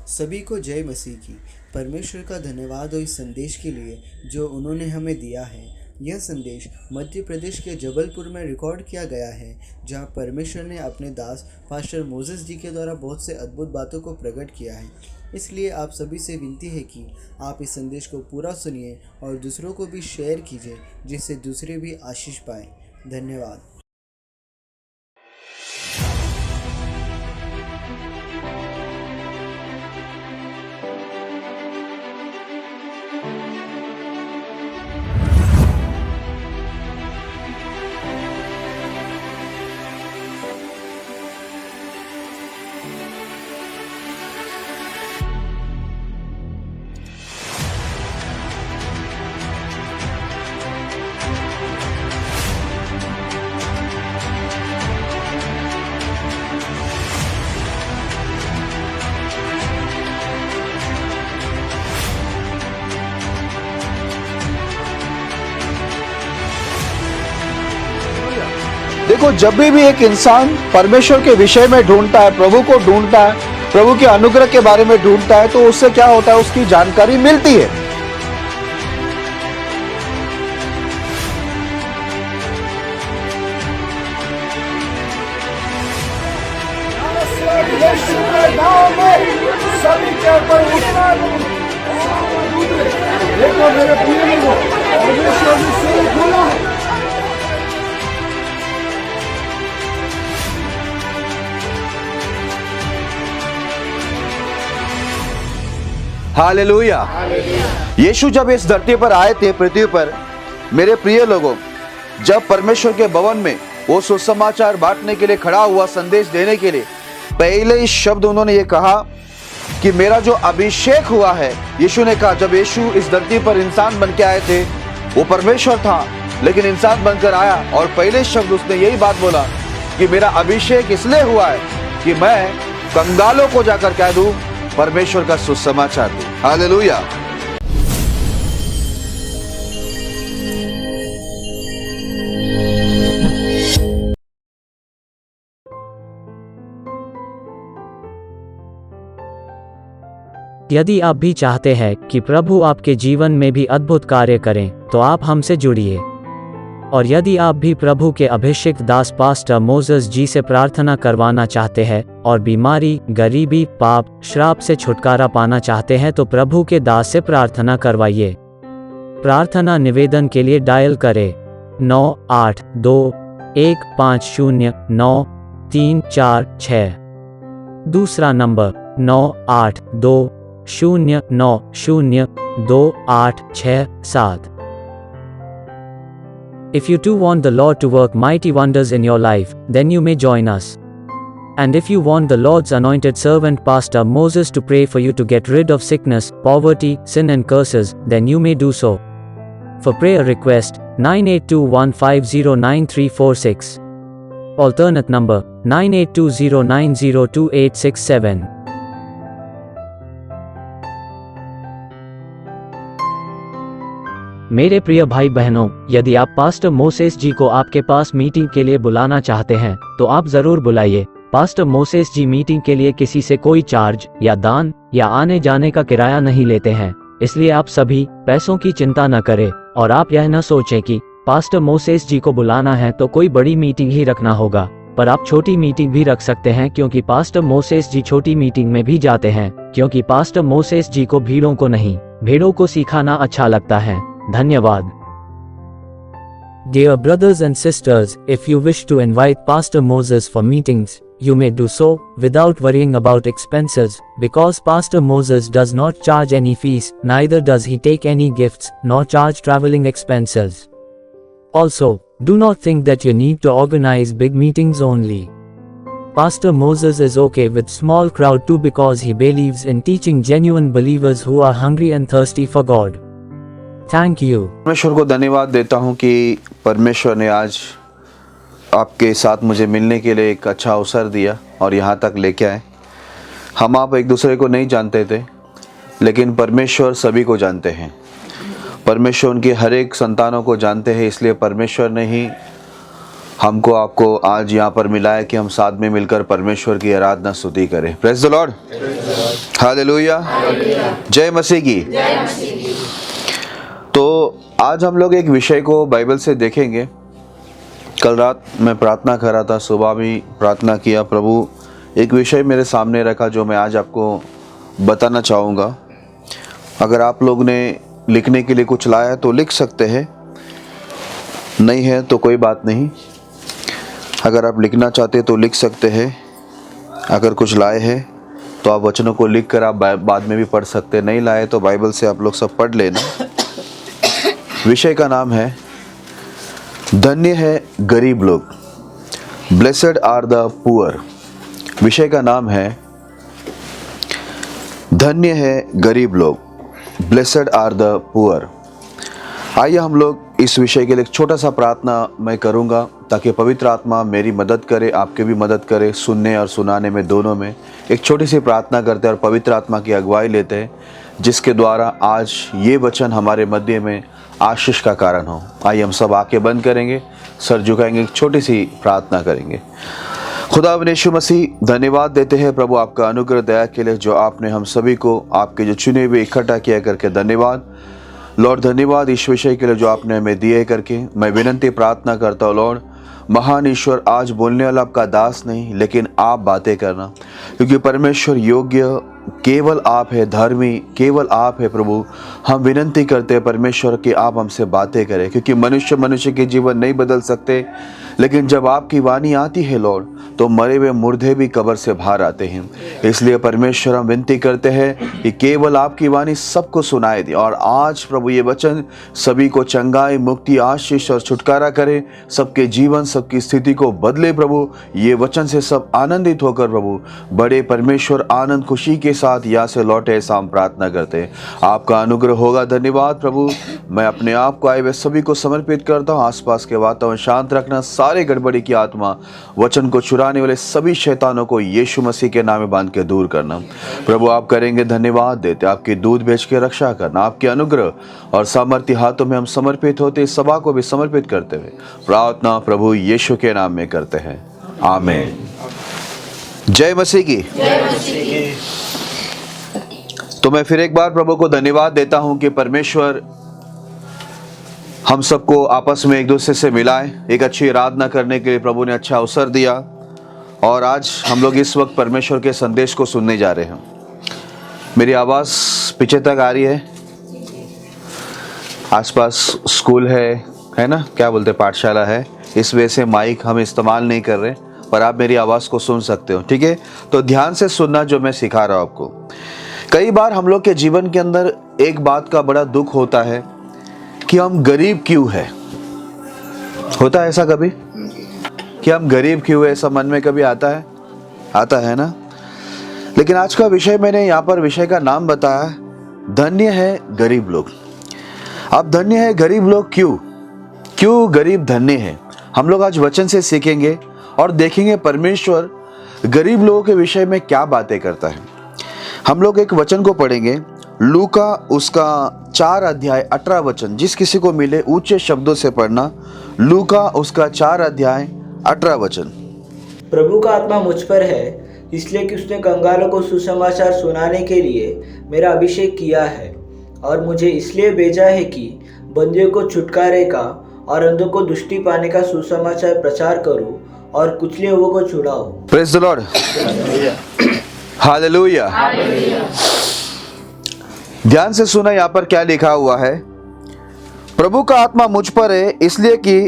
सभी को जय मसीह की। परमेश्वर का धन्यवाद हो इस संदेश के लिए जो उन्होंने हमें दिया है। यह संदेश मध्य प्रदेश के जबलपुर में रिकॉर्ड किया गया है, जहां परमेश्वर ने अपने दास पास्टर मोसेस जी के द्वारा बहुत से अद्भुत बातों को प्रकट किया है। इसलिए आप सभी से विनती है कि आप इस संदेश को पूरा सुनिए और दूसरों को भी शेयर कीजिए, जिससे दूसरे भी आशीष पाएं। धन्यवाद। देखो, जब भी एक इंसान परमेश्वर के विषय में ढूंढता है, प्रभु को ढूंढता है, प्रभु के अनुग्रह के बारे में ढूंढता है, तो उससे क्या होता है, उसकी जानकारी मिलती है। सभी के ऊपर उठना, देखो मेरे प्रिय लोगों, परमेश्वर ने सिर खोला है। हालेलुया। यीशु जब इस धरती पर आए थे, पृथ्वी पर, मेरे प्रिय लोगों, जब परमेश्वर के भवन में वो सुसमाचार बांटने के लिए खड़ा हुआ, संदेश देने के लिए, पहले ही शब्द उन्होंने ये कहा कि मेरा जो अभिषेक हुआ है। यीशु ने कहा, जब यीशु इस धरती पर इंसान बन के आए थे, वो परमेश्वर था लेकिन इंसान बनकर आया, और पहले शब्द उसने यही बात बोला कि मेरा अभिषेक इसलिए हुआ है कि मैं कंगालों को जाकर कह दूं, परमेश्वर का सुसमाचार दूं। हालेलुया। यदि आप भी चाहते हैं कि प्रभु आपके जीवन में भी अद्भुत कार्य करें, तो आप हमसे जुड़िए। और यदि आप भी प्रभु के अभिषिक्त दास पास्टर मोसेस जी से प्रार्थना करवाना चाहते हैं और बीमारी, गरीबी, पाप, श्राप से छुटकारा पाना चाहते हैं, तो प्रभु के दास से प्रार्थना करवाइए। प्रार्थना निवेदन के लिए डायल करें 9821509346। दूसरा number 9820902867। If you too want the Lord to work mighty wonders in your life, then you may join us. And if you want the Lord's anointed servant Pastor Moses to pray for you to get rid of sickness, poverty, sin and curses, then you may do so. For prayer request, 9821509346. Alternate number, 9820902867. मेरे प्रिय भाई बहनों, यदि आप pastor Moses जी को आपके पास meeting के लिए बुलाना चाहते हैं, तो आप जरूर बुलाइए। पास्टर मोसेस जी मीटिंग के लिए किसी से कोई चार्ज या दान या आने जाने का किराया नहीं लेते हैं, इसलिए आप सभी पैसों की चिंता न करें और आप यह न सोचें कि पास्टर मोसेस जी को बुलाना है तो कोई बड़ी मीटिंग ही रखना होगा। पर आप छोटी मीटिंग भी रख सकते हैं, क्योंकि पास्टर मोसेस जी छोटी मीटिंग में भी जाते हैं, क्योंकि पास्टर मोसेस जी को भीड़ों को नहीं, भेड़ों को सिखाना अच्छा लगता है। धन्यवाद। Dear brothers and sisters, if you wish to invite Pastor Moses for meetings, you may do so without worrying about expenses, because Pastor Moses does not charge any fees, neither does he take any gifts, nor charge traveling expenses. Also, do not think that you need to organize big meetings only. Pastor Moses is okay with small crowd too, because he believes in teaching genuine believers who are hungry and thirsty for God. Thank you. परमेश्वर को धन्यवाद देता हूँ कि परमेश्वर ने आज आपके साथ मुझे मिलने के लिए एक अच्छा अवसर दिया और यहाँ तक लेके आए। हम आप एक दूसरे को नहीं जानते थे, लेकिन परमेश्वर सभी को जानते हैं। परमेश्वर उनके हर एक संतानों को जानते हैं, इसलिए परमेश्वर ने ही हमको आपको आज यहाँ पर मिला है कि हम साथ में मिलकर परमेश्वर की आराधना स्तुति करें। प्रेज द लॉर्ड, हालेलुया, जय मसीह की। तो आज हम लोग एक विषय को बाइबल से देखेंगे। कल रात मैं प्रार्थना कर रहा था, सुबह भी प्रार्थना किया, प्रभु एक विषय मेरे सामने रखा जो मैं आज आपको बताना चाहूँगा। अगर आप लोग ने लिखने के लिए कुछ लाया है तो लिख सकते हैं, नहीं है तो कोई बात नहीं। अगर आप लिखना चाहते तो लिख सकते हैं। अगर कुछ लाए हैं तो आप वचनों को लिख कर आप बाद में भी पढ़ सकते हैं, नहीं लाए तो बाइबल से आप लोग सब पढ़ लेना। विषय का नाम है धन्य है गरीब लोग, ब्लेसेड आर द पुअर। विषय का नाम है धन्य है गरीब लोग, ब्लेसेड आर द पुअर। आइए हम लोग इस विषय के लिए एक छोटा सा प्रार्थना मैं करूंगा ताकि पवित्र आत्मा मेरी मदद करे, आपके भी मदद करे, सुनने और सुनाने में दोनों में। एक छोटी सी प्रार्थना करते हैं और पवित्र आत्मा की अगुवाई लेते हैं, जिसके द्वारा आज ये वचन हमारे मध्य में आशीष का कारण हो। आइए हम सब आंखें बंद करेंगे, सर झुकाएंगे, एक छोटी सी प्रार्थना करेंगे। खुदा यीशु मसीह, धन्यवाद देते हैं प्रभु आपका अनुग्रह दया के लिए जो आपने हम सभी को आपके जो चुने हुए इकट्ठा किया करके। धन्यवाद लॉर्ड, धन्यवाद इस विषय के लिए जो आपने हमें दिए करके। मैं विनंती प्रार्थना करता हूँ लॉर्ड, महान ईश्वर, आज बोलने वाला आपका दास नहीं लेकिन आप बातें करना, क्योंकि परमेश्वर योग्य केवल आप है, धर्मी केवल आप है। प्रभु हम विनंती करते हैं परमेश्वर कि आप हमसे बातें करें, क्योंकि मनुष्य के जीवन नहीं बदल सकते, लेकिन जब आपकी वाणी आती है लॉर्ड तो मरे हुए मुर्दे भी कब्र से बाहर आते हैं। इसलिए परमेश्वर हम विनती करते हैं कि केवल आपकी वाणी सबको सुनाई दे, और आज प्रभु ये वचन सभी को चंगाई, मुक्ति, आशीष और छुटकारा करे, सबके जीवन, सबकी स्थिति को बदले। प्रभु ये वचन से सब आनंदित होकर प्रभु बड़े परमेश्वर आनंद खुशी के साथ यहाँ से लौटे, ऐसा हम प्रार्थना करते हैं। आपका अनुग्रह होगा। धन्यवाद प्रभु, मैं अपने आप को आए हुए सभी को समर्पित करता हूँ। आसपास के वातावरण शांत रखना, सारे गड़बड़ी की आत्मा, वचन को चुराने वाले सभी शैतानों को यीशु मसीह के नाम में बांध के दूर करना। प्रभु आप करेंगे, धन्यवाद देते। आपकी दूध बेच के रक्षा करना, आपके अनुग्रह और सामर्थ्य हाथों में हम समर्पित होते, इस सभा को भी समर्पित करते हुए प्रार्थना प्रभु यीशु के नाम में करते हैं, आमीन। जय मसीह की। तो मैं फिर एक बार प्रभु को धन्यवाद देता हूं कि परमेश्वर हम सबको आपस में एक दूसरे से मिलाए, एक अच्छी आराधना करने के लिए प्रभु ने अच्छा अवसर दिया। और आज हम लोग इस वक्त परमेश्वर के संदेश को सुनने जा रहे हैं। मेरी आवाज़ पीछे तक आ रही है? आसपास स्कूल है ना, क्या बोलते, पाठशाला है, इस वजह से माइक हम इस्तेमाल नहीं कर रहे, पर आप मेरी आवाज़ को सुन सकते हो, ठीक है? तो ध्यान से सुनना जो मैं सिखा रहा हूँ आपको। कई बार हम लोग के जीवन के अंदर एक बात का बड़ा दुख होता है कि हम गरीब क्यों है। होता है ऐसा कभी कि हम गरीब क्यों है, ऐसा मन में कभी आता है ना? लेकिन आज का विषय मैंने यहाँ पर विषय का नाम बताया, धन्य है गरीब लोग। अब धन्य है गरीब लोग क्यों गरीब धन्य है, हम लोग आज वचन से सीखेंगे और देखेंगे परमेश्वर गरीब लोगों के विषय में क्या बातें करता है। हम लोग एक वचन को पढ़ेंगे, लूका उसका 4 अध्याय 18 वचन। जिस किसी को मिले ऊंचे शब्दों से पढ़ना, लूका उसका 4 अध्याय 18 वचन। प्रभु का आत्मा मुझ पर है, इसलिए कि उसने कंगालों को सुसमाचार सुनाने के लिए मेरा अभिषेक किया है, और मुझे इसलिए भेजा है कि बंदियों को छुटकारे का और अंधों को दृष्टि पाने का सुसमाचार प्रचार करूं, और कुचले हुओं को छुड़ाऊं। Praise the lord, hallelujah. ध्यान से सुना, यहाँ पर क्या लिखा हुआ है, प्रभु का आत्मा मुझ पर है इसलिए कि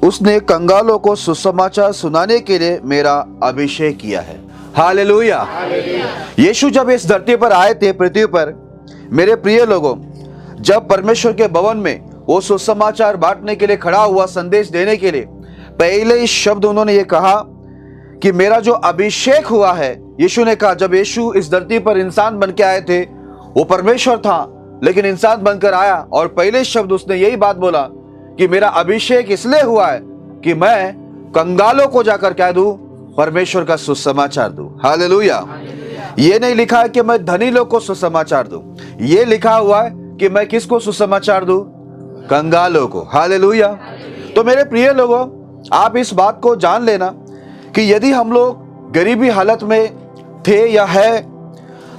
उसने कंगालों को सुसमाचार सुनाने के लिए मेरा अभिषेक किया है। हालेलुया। यीशु जब इस धरती पर आए थे, पृथ्वी पर, मेरे प्रिय लोगों, जब परमेश्वर के भवन में वो सुसमाचार बांटने के लिए खड़ा हुआ, संदेश देने के लिए, पहले ही शब्द उन्होंने ये कहा कि मेरा जो अभिषेक हुआ है। यीशु ने कहा, जब यीशु इस धरती पर इंसान बन के आए थे, वो परमेश्वर था लेकिन इंसान बनकर आया, और पहले शब्द उसने यही बात बोला कि मेरा अभिषेक इसलिए हुआ है कि मैं कंगालों को जाकर कह दूं, परमेश्वर का सुसमाचार दूं। हालेलुया। ये नहीं लिखा है कि मैं धनी लोग को सुसमाचार दूं, ये लिखा हुआ है कि मैं किसको सुसमाचार दूं? कंगालों को। हालेलुया। तो मेरे प्रिय लोगों, आप इस बात को जान लेना कि यदि हम लोग गरीबी हालत में थे या है,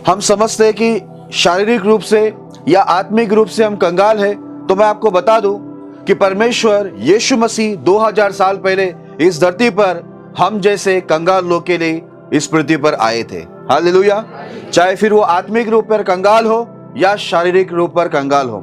हम समझते हैं कि शारीरिक रूप से या आत्मिक रूप से हम कंगाल हैं, तो मैं आपको बता दूं कि परमेश्वर यीशु मसीह 2000 साल पहले इस धरती पर हम जैसे कंगाल लोग के लिए इस पृथ्वी पर आए थे। हालेलुया। चाहे फिर वो आत्मिक रूप पर कंगाल हो या शारीरिक रूप पर कंगाल हो।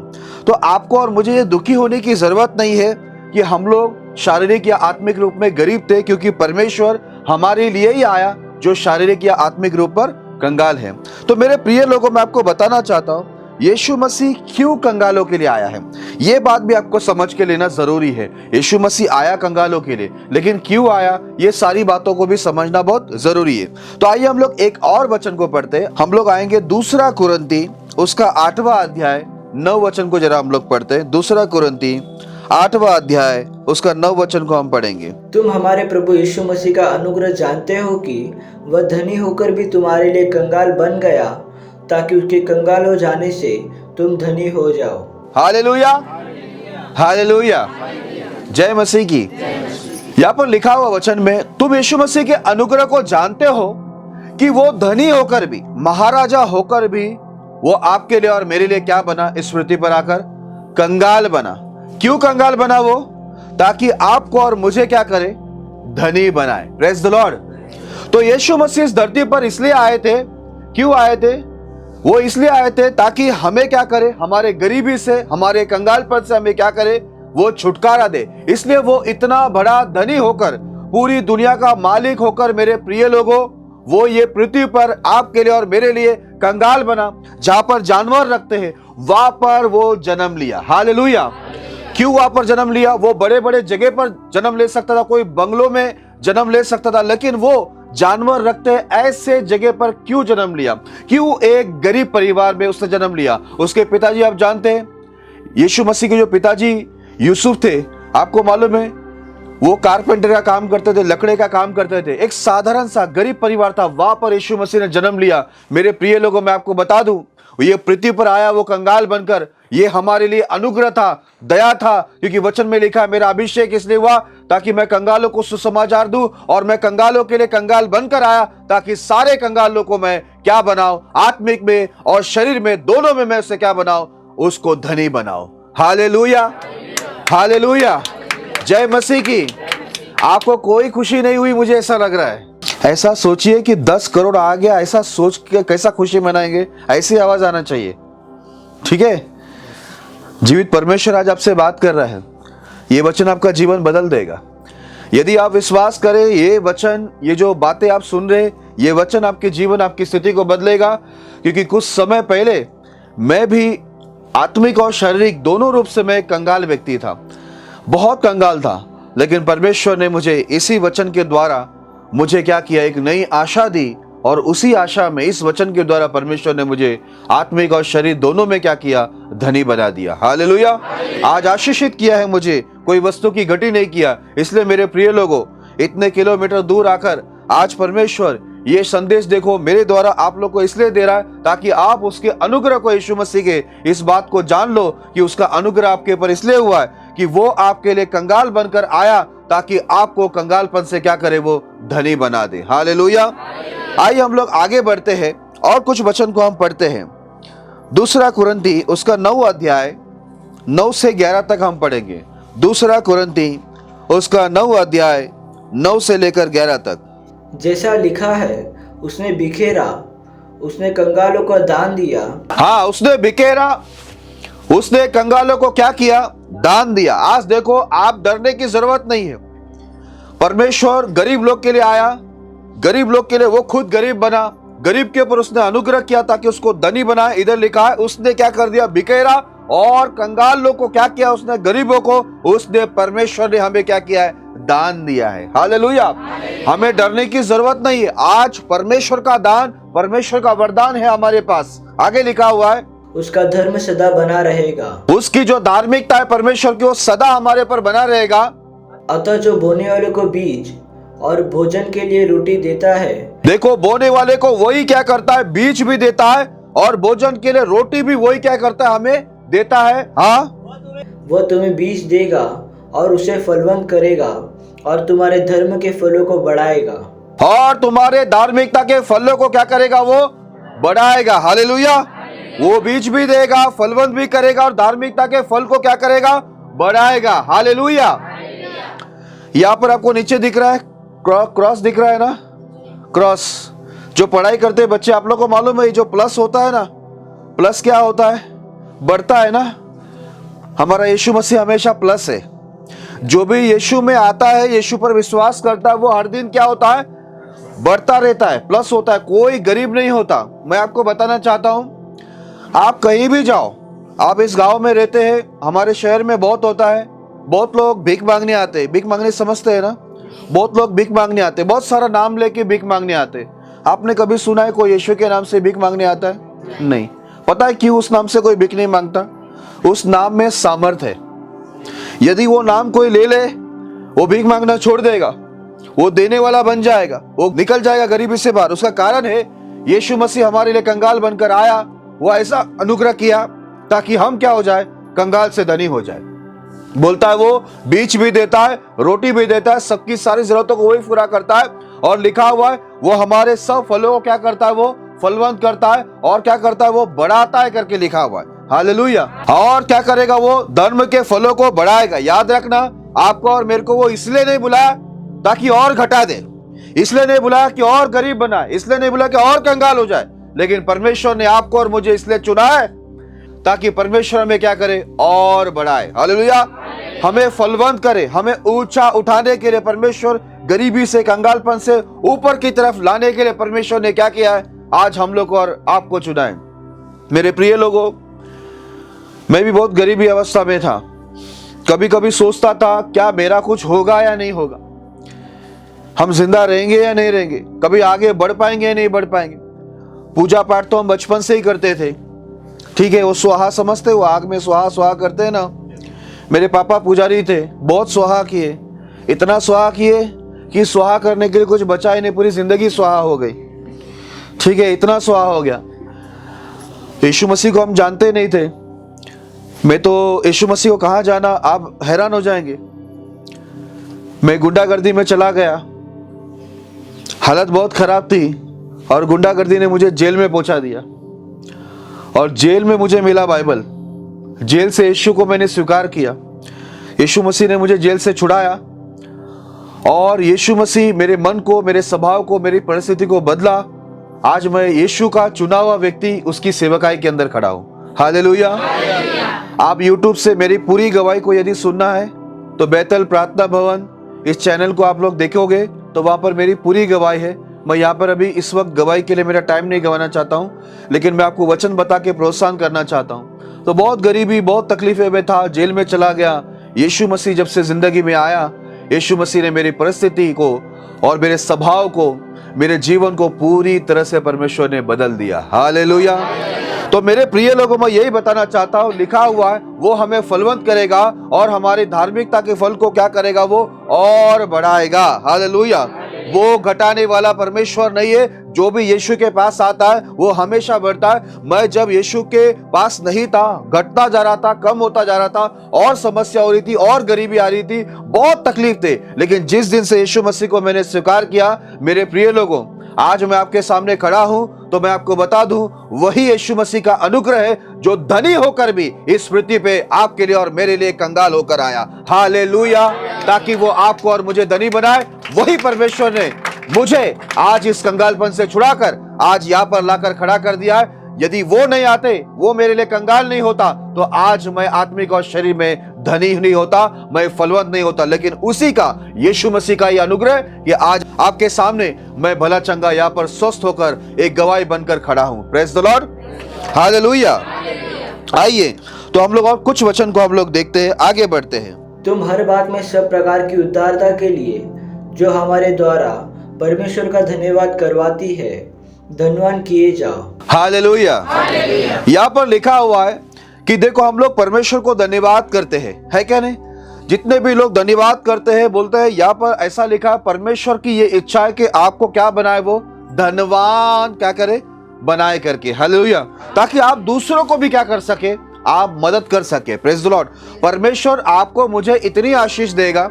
तो आपको और मुझे ये दुखी होने की जरूरत नहीं है कि हम लोग शारीरिक या आत्मिक रूप में गरीब थे, क्योंकि परमेश्वर हमारे लिए ही आया जो शारीरिक या आत्मिक रूप पर कंगाल है। तो मेरे प्रिय लोगों, मैं आपको बताना चाहता हूं यीशु मसीह क्यों कंगालों के लिए आया है। यह बात भी आपको समझ के लेना जरूरी है। यीशु मसीह आया कंगालों के लिए, लेकिन क्यों आया, ये सारी बातों को भी समझना बहुत जरूरी है। तो आइए हम लोग एक और वचन को पढ़ते हैं। हम लोग आएंगे 2 कुरिन्ती उसका 8वां अध्याय 9 वचन को जरा हम लोग पढ़ते हैं। 2 कुरिन्ती 8वां अध्याय उसका 9 वचन को हम पढ़ेंगे। तुम हमारे प्रभु यीशु मसीह का अनुग्रह जानते हो कि वह धनी होकर भी तुम्हारे लिए कंगाल बन गया, ताकि उसके कंगाल हो जाने से तुम धनी हो जाओ। हालेलुया, हालेलुया, जय मसीह की। यहाँ पर लिखा हुआ वचन में, तुम यीशु मसीह के अनुग्रह को जानते हो कि वो धनी होकर भी, महाराजा होकर भी, वो आपके लिए और मेरे लिए क्या बना, इस पृथ्वी पर आकर कंगाल बना। क्यों कंगाल बना वो? ताकि आपको और मुझे क्या करे, धनी बनाए। Praise the Lord. तो यीशु मसीह इस धरती पर इसलिए आए थे। क्यों आए थे? वो इसलिए आए थे ताकि हमें क्या करे, हमारे गरीबी से, हमारे कंगालपन से हमें क्या करे, वो छुटकारा दे। इसलिए वो इतना बड़ा धनी होकर, पूरी दुनिया का मालिक होकर, मेरे प्रिय लोगों, वो ये पृथ्वी पर आपके लिए और मेरे लिए कंगाल बना। जहां पर जानवर रखते हैं वहां पर वो जन्म लिया। हालेलुया। क्यों वहां पर जन्म लिया? वो बड़े बड़े जगह पर जन्म ले सकता था, कोई बंगलों में जन्म ले सकता था, लेकिन वो जानवर रखते ऐसे जगह पर क्यों जन्म लिया? क्यों एक गरीब परिवार में उसने जन्म लिया? उसके पिताजी, आप जानते हैं, यीशु मसीह के जो पिताजी यूसुफ थे, आपको मालूम है, वो कारपेंटर का काम करते थे, लकड़े का काम करते थे। एक साधारण सा गरीब परिवार था, वहां पर यीशु मसीह ने जन्म लिया। मेरे प्रिय लोगों, मैं आपको बता दूं, ये पृथ्वी पर आया वो कंगाल बनकर। ये हमारे लिए अनुग्रह था, दया था, क्योंकि वचन में लिखा है, मेरा अभिषेक इसलिए हुआ ताकि मैं कंगालों को सुसमाचार दूं, और मैं कंगालों के लिए कंगाल बनकर आया ताकि सारे कंगालों को मैं क्या बनाऊं, आत्मिक में और शरीर में, दोनों में मैं उसे क्या बनाऊं, उसको धनी बनाऊं। हालेलुया, हालेलुया, जय मसीह की। आपको कोई खुशी नहीं हुई, मुझे ऐसा लग रहा है। ऐसा सोचिए कि 10 करोड़ आ गया, ऐसा सोच के कैसा खुशी मनाएंगे, ऐसी आवाज आना चाहिए। ठीक है, जीवित परमेश्वर आज आपसे बात कर रहा है। ये वचन आपका जीवन बदल देगा यदि आप विश्वास करें। ये वचन, ये जो बातें आप सुन रहे, ये वचन आपके जीवन, आपकी स्थिति को बदलेगा। क्योंकि कुछ समय पहले मैं भी आत्मिक और शारीरिक दोनों रूप से मैं एक कंगाल व्यक्ति था, बहुत कंगाल था, लेकिन परमेश्वर ने मुझे इसी वचन के द्वारा मुझे क्या किया, एक नई आशा दी, और उसी आशा में, इस वचन के द्वारा परमेश्वर ने मुझे आत्मिक और शरीर दोनों में क्या किया, धनी बना दिया। हालेलुया। आज आशीषित किया है मुझे, कोई वस्तु की घटी नहीं किया। इसलिए मेरे प्रिय लोगों, इतने किलोमीटर दूर आकर आज परमेश्वर ये संदेश देखो मेरे द्वारा आप लोग को इसलिए दे रहा है ताकि आप उसके अनुग्रह को, यीशु मसीह के इस बात को जान लो कि उसका अनुग्रह आपके ऊपर इसलिए हुआ है कि वो आपके लिए कंगाल बनकर आया ताकि आपको कंगालपन से क्या करे, वो धनी बना दे। हालेलुया। आइए हम लोग आगे बढ़ते हैं और कुछ वचन को हम पढ़ते हैं। 2 कुरिन्ती उसका 9 अध्याय 9 से 11 तक हम पढ़ेंगे। 2 कुरिन्ती उसका 9 अध्याय 9 से लेकर 11 तक। जैसा लिखा है, उसने बिखेरा, उसने कंगालों को दान दिया। हाँ, उसने बिखेरा, उसने कंगालों को क्या किया, दान दिया। आज देखो, आप डरने की जरूरत नहीं है। परमेश्वर गरीब लोग के लिए आया, गरीब लोग के लिए वो खुद गरीब बना, गरीब के ऊपर उसने अनुग्रह किया ताकि उसको धनी बनाए। इधर लिखा है, उसने क्या कर दिया, बिखेरा, और कंगाल लोग को क्या किया, उसने गरीबों को, उसने, परमेश्वर ने हमें क्या किया है, दान दिया है। हालेलुया। हमें डरने की जरूरत नहीं है। आज परमेश्वर का दान, परमेश्वर का वरदान है हमारे पास। आगे लिखा हुआ है, उसका धर्म सदा बना रहेगा। उसकी जो धार्मिकता है परमेश्वर की, वो सदा हमारे पर बना रहेगा। अतः जो बोने वाले को बीज और भोजन के लिए रोटी देता है। देखो, बोने वाले को वही क्या करता है, बीज भी देता है, और भोजन के लिए रोटी भी वही क्या करता है, हमें देता है। हाँ, वह तुम्हें बीज देगा और उसे फलवंत करेगा और तुम्हारे धर्म के फलों को बढ़ाएगा। और तुम्हारे धार्मिकता के फलों को क्या करेगा? वो बढ़ाएगा। हालेलुया। वो बीज भी देगा, फलवंत भी करेगा और धार्मिकता के फल को क्या करेगा? बढ़ाएगा। हालेलुया। यहाँ पर आपको नीचे दिख रहा है क्रॉस दिख रहा है ना, क्रॉस। जो पढ़ाई करते हैं बच्चे, आप लोग को मालूम है जो प्लस होता है ना, प्लस क्या होता है? बढ़ता है ना। हमारा यीशु मसीह हमेशा प्लस है। जो भी यीशु में आता है, यीशु पर विश्वास करता है, वो हर दिन क्या होता है? बढ़ता रहता है, प्लस होता है। कोई गरीब नहीं होता। मैं आपको बताना चाहता हूं, आप कहीं भी जाओ, आप इस गांव में रहते हैं, हमारे शहर में बहुत होता है, बहुत लोग भीख मांगने आते हैं। भीख मांगने समझते हैं ना? बहुत लोग भीख मांगने आते हैं, बहुत सारा नाम लेके भीख मांगने आते हैं। आपने कभी सुना है कोई यीशु के नाम से भीख मांगने आता है? नहीं। पता है क्यों उस नाम से कोई भीख नहीं मांगता? उस नाम में सामर्थ्य है। यदि वो नाम कोई ले ले, वो भीख मांगना छोड़ देगा, वो देने वाला बन जाएगा, वो निकल जाएगा गरीबी से बाहर। उसका कारण है यीशु मसीह हमारे लिए कंगाल बनकर आया। वो ऐसा अनुग्रह किया ताकि हम क्या हो जाए? कंगाल से धनी हो जाए। बोलता है वो बीज भी देता है, रोटी भी देता है, सबकी सारी जरूरतों को वही पूरा करता है। और लिखा हुआ है वो हमारे सब फलों को क्या करता है? वो फलवंत करता है। और क्या करता है? वो बढ़ाता है करके लिखा हुआ है। हालेलुया। और क्या करेगा? वो धर्म के फलों को बढ़ाएगा। याद रखना, आपको और मेरे को वो इसलिए नहीं बुलाया ताकि और घटा दे, इसलिए नहीं बुलाया कि और गरीब बनाए, इसलिए नहीं बुलाया कि और कंगाल हो जाए, लेकिन परमेश्वर ने आपको और मुझे इसलिए चुना है ताकि परमेश्वर हमें क्या करे? और बढ़ाए। हालेलुया। हमें फलवंत करे, हमें ऊंचा उठाने के लिए परमेश्वर, गरीबी से, कंगालपन से ऊपर की तरफ लाने के लिए परमेश्वर ने क्या किया है? आज हम लोग और आपको चुना है। मेरे प्रिय लोगों, मैं भी बहुत गरीबी अवस्था में था। कभी कभी सोचता था क्या मेरा कुछ होगा या नहीं होगा, हम जिंदा रहेंगे या नहीं रहेंगे, कभी आगे बढ़ पाएंगे या नहीं बढ़ पाएंगे। पूजा पाठ तो हम बचपन से ही करते थे, ठीक है। वो स्वाहा समझते, वो आग में स्वाहा स्वाहा करते हैं ना। मेरे पापा पुजारी थे, बहुत स्वाहा किए, इतना स्वाहा किए कि स्वाहा करने के लिए कुछ बचा ही नहीं, पूरी जिंदगी स्वाहा हो गई, ठीक है। इतना स्वाहा हो गया। यीशु मसीह को हम जानते नहीं थे। मैं तो यीशु मसीह को कहाँ जाना, आप हैरान हो जाएंगे। मैं गुंडागर्दी में चला गया, हालत बहुत खराब थी और गुंडागर्दी ने मुझे जेल में पहुंचा दिया। और जेल में मुझे मिला बाइबल। जेल से यीशु को मैंने स्वीकार किया। यीशु मसीह ने मुझे जेल से छुड़ाया और यीशु मसीह मेरे मन को, मेरे स्वभाव को, मेरी परिस्थिति को बदला। आज मैं यीशु का चुना हुआ व्यक्ति उसकी सेवकाई के अंदर खड़ा हूं। हालेलुया। आप YouTube से मेरी पूरी गवाही को यदि सुनना है तो बैतल प्रार्थना भवन, इस चैनल को आप लोग देखोगे तो वहां पर मेरी पूरी गवाही है। मैं यहाँ पर अभी इस वक्त गवाही के लिए मेरा टाइम नहीं गंवाना चाहता हूँ, लेकिन मैं आपको वचन बता के प्रोत्साहन करना चाहता हूँ। तो बहुत गरीबी, बहुत तकलीफें में था, जेल में चला गया। यीशु मसीह जब से जिंदगी में आया, यीशु मसीह ने मेरी परिस्थिति को और मेरे स्वभाव को, मेरे जीवन को पूरी तरह से परमेश्वर ने बदल दिया। हालेलुया। तो मेरे प्रिय लोगों, मैं यही बताना चाहता हूँ, लिखा हुआ है वो हमें फलवंत करेगा और हमारी धार्मिकता के फल को क्या करेगा? वो और बढ़ाएगा। हालेलुया। वो घटाने वाला परमेश्वर नहीं है। जो भी यीशु के पास आता है वो हमेशा बढ़ता है। मैं जब यीशु के पास नहीं था, घटता जा रहा था, कम होता जा रहा था, और समस्या हो रही थी, और गरीबी आ रही थी, बहुत तकलीफ थे। लेकिन जिस दिन से यीशु मसीह को मैंने स्वीकार किया, मेरे प्रिय लोगों, आज मैं आपके सामने खड़ा हूं तो मैं आपको बता दूं, वही यीशु मसीह का अनुग्रह है जो धनी होकर भी इस पृथ्वी पे आपके लिए और मेरे लिए कंगाल होकर आया। हालेलुया। ताकि वो आपको और मुझे धनी बनाए। वही परमेश्वर ने मुझे आज इस कंगालपन से छुड़ाकर आज यहाँ पर लाकर खड़ा कर दिया है। यदि वो नहीं आते, वो मेरे लिए कंगाल नहीं होता, तो आज मैं आत्मिक और शरीर में धनी नहीं होता, मैं फलवंत नहीं होता। लेकिन उसी का, यीशु मसीह का ये अनुग्रह कि आज आपके सामने मैं भला चंगा यहाँ पर स्वस्थ होकर एक गवाही बनकर खड़ा हूं। Praise the lord. हालेलुया। आइए तो हम लोग और कुछ वचन को हम लोग देखते हैं, आगे बढ़ते हैं। तुम हर बात में सब प्रकार की उदारता के लिए जो हमारे द्वारा परमेश्वर का धन्यवाद करवाती है, धन्यवाद किए जाओ। हालेलुया। यहाँ पर लिखा हुआ है कि देखो, हम लोग परमेश्वर को धन्यवाद करते हैं, है क्या नहीं? जितने भी लोग धन्यवाद करते हैं, बोलते हैं, यहाँ पर ऐसा लिखा है, परमेश्वर की ये इच्छा है कि आपको क्या बनाए? वो धनवान क्या करे? बनाए करके। हालेलुया। ताकि आप दूसरों को भी क्या कर सके? आप मदद कर सके। Praise the Lord. परमेश्वर आपको मुझे इतनी आशीष देगा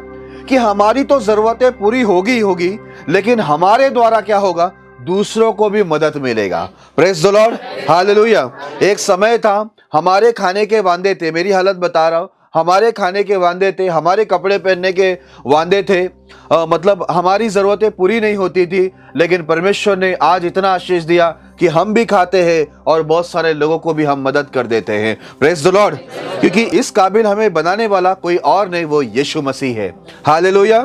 कि हमारी तो जरूरतें पूरी होगी ही होगी, लेकिन हमारे द्वारा क्या होगा, दूसरों को भी मदद मिलेगा। Praise the lord, hallelujah. एक समय था, हमारे खाने के वांदे थे, मेरी हालत बता रहा हूं, हमारे खाने के वांदे थे, हमारे कपड़े पहनने के वांदे थे, मतलब हमारी जरूरतें पूरी नहीं होती थी, लेकिन परमेश्वर ने आज इतना आशीष दिया कि हम भी खाते हैं और बहुत सारे लोगों को भी हम मदद कर देते हैं। Praise the Lord. क्योंकि इस काबिल हमें बनाने वाला कोई और नहीं, वो यीशु मसीह है। हालेलुया।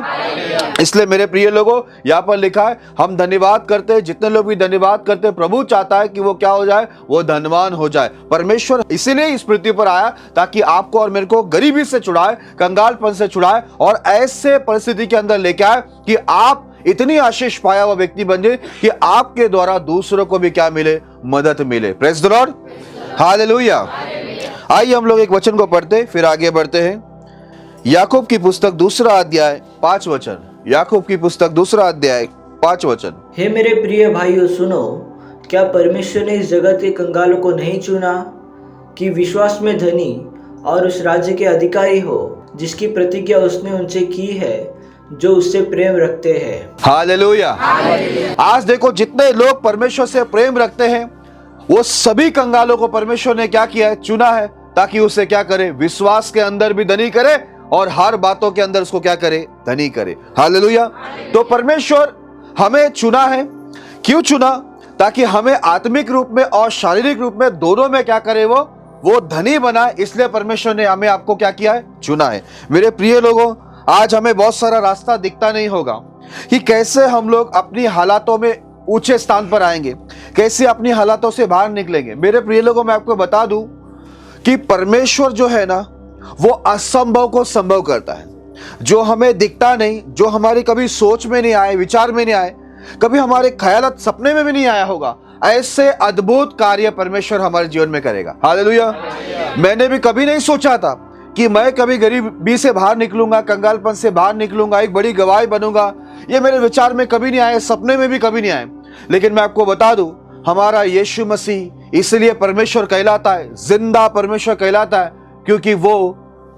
इसलिए मेरे प्रिय लोगों, यहाँ पर लिखा है हम धन्यवाद करते हैं, जितने लोग भी धन्यवाद करते हैं, प्रभु चाहता है कि वो क्या हो जाए, वो धनवान हो जाए। परमेश्वर इसीलिए इस पृथ्वी पर आया ताकि आपको और मेरे को गरीबी से छुड़ाए, कंगालपन से छुड़ाए और ऐसे परिस्थिति के अंदर लेके आए कि आप इतनी आशीष पाया हुआ व्यक्ति बन जाए कि आपके द्वारा दूसरों को भी क्या मिले, मदद मिले। Praise the lord, hallelujah. आइए हम लोग एक वचन को पढ़ते फिर आगे बढ़ते हैं। याकूब की पुस्तक 2 अध्याय 5 वचन। याकूब की पुस्तक 2 अध्याय 5 वचन। हे मेरे प्रिय भाइयों सुनो, क्या परमेश्वर ने इस जगत के कंगालों को नहीं चुना कि विश्वास में धनी और उस राज्य के अधिकारी हो जिसकी प्रतिज्ञा उसने उनसे की है जो उससे प्रेम रखते हैं। हालेलुया। आज देखो, जितने लोग परमेश्वर से प्रेम रखते हैं वो सभी कंगालों को परमेश्वर ने क्या किया है, चुना है, ताकि उसे क्या करे, विश्वास के अंदर भी धनी करे और हर बातों के अंदर उसको क्या करे, धनी करे। हालेलुया। तो परमेश्वर हमें चुना है। क्यों चुना? ताकि हमें आत्मिक रूप में और शारीरिक रूप में दोनों में क्या करे, वो धनी बनाए। इसलिए परमेश्वर ने हमें आपको क्या किया है, चुना है। मेरे प्रिय लोगों, आज हमें बहुत सारा रास्ता दिखता नहीं होगा कि कैसे हम लोग अपनी हालातों में ऊंचे स्थान पर आएंगे, कैसे अपनी हालातों से बाहर निकलेंगे। मेरे प्रिय लोगों, मैं आपको बता दूं कि परमेश्वर जो है ना, वो असंभव को संभव करता है। जो हमें दिखता नहीं, जो हमारी कभी सोच में नहीं आए, विचार में नहीं आए, कभी हमारे ख्यालात सपने में भी नहीं आया होगा, ऐसे अद्भुत कार्य परमेश्वर हमारे जीवन में करेगा। हालेलुया। मैंने भी कभी नहीं सोचा था कि मैं कभी गरीबी से बाहर निकलूंगा, कंगालपन से बाहर निकलूंगा, एक बड़ी गवाही बनूंगा। ये मेरे विचार में कभी नहीं आए, सपने में भी कभी नहीं आए। लेकिन मैं आपको बता दूं, हमारा यीशु मसीह इसलिए परमेश्वर कहलाता है, जिंदा परमेश्वर कहलाता है, क्योंकि वो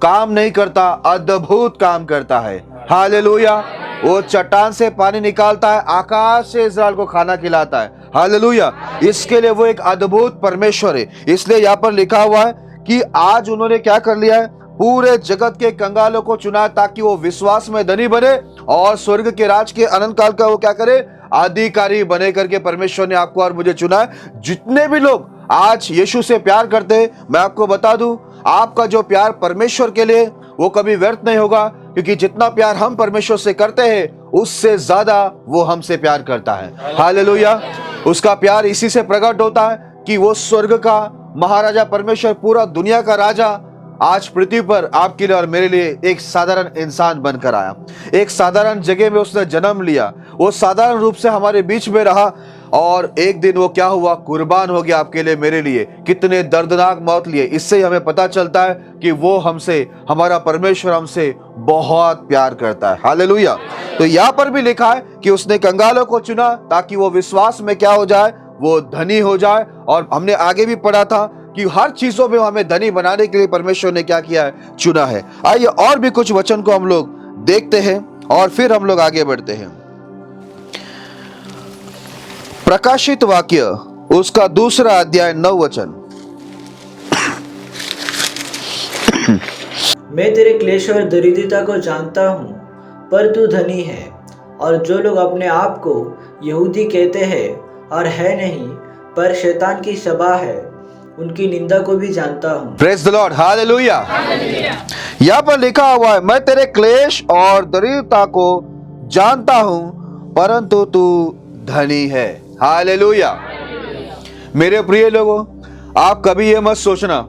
काम नहीं करता, अद्भुत काम करता है। हालेलुया। वो चट्टान से पानी निकालता है, आकाश से इस्राएल को खाना खिलाता है। हालेलुया। इसके लिए वो एक अद्भुत परमेश्वर है। इसलिए यहाँ पर लिखा हुआ है कि आज उन्होंने क्या कर लिया है, पूरे जगत के कंगालों को चुना ताकि वो विश्वास में धनी बने और स्वर्ग के राज के अनंत काल का वो क्या करे, अधिकारी बने करके परमेश्वर ने आपको और मुझे चुना है। जितने भी लोग आज यीशु से प्यार करते हैं, मैं आपको बता दूं, आपका जो प्यार परमेश्वर के लिए वो कभी व्यर्थ नहीं होगा, क्योंकि जितना प्यार हम परमेश्वर से करते हैं उससे ज्यादा वो हमसे प्यार करता है। हालेलुया। उसका प्यार इसी से प्रकट होता है कि वो स्वर्ग का महाराजा परमेश्वर, पूरा दुनिया का राजा, आज पृथ्वी पर आपके लिए और मेरे लिए एक साधारण इंसान बनकर आया। एक साधारण जगह में उसने जन्म लिया, वो साधारण रूप से हमारे बीच में रहा और एक दिन वो क्या हुआ, कुर्बान हो गया आपके लिए, मेरे लिए। कितने दर्दनाक मौत लिए। इससे हमें पता चलता है कि वो हमसे, हमारा परमेश्वर हमसे बहुत प्यार करता है। हालेलुया। तो यहाँ पर भी लिखा है कि उसने कंगालों को चुना ताकि वो विश्वास में क्या हो जाए, वो धनी हो जाए। और हमने आगे भी पढ़ा था कि हर चीजों में हमें धनी बनाने के लिए परमेश्वर ने क्या किया है, चुना है। आइए और भी कुछ वचन को हम लोग देखते हैं और फिर हम लोग आगे बढ़ते हैं। प्रकाशित वाक्य उसका 2 अध्याय 9 वचन। मैं तेरे क्लेश और दरिद्रता को जानता हूँ, पर तू धनी है, और जो लोग अपने आप को यहूदी कहते हैं और है नहीं पर शैतान की सभा है, उनकी निंदा को भी जानता हूँ। Praise the lord. हालेलुया। यहाँ पर लिखा हुआ है, मैं तेरे क्लेश और दरिद्रता को जानता हूँ, परंतु तू धनी है। हालेलुया। मेरे प्रिय लोगों, आप कभी ये मत सोचना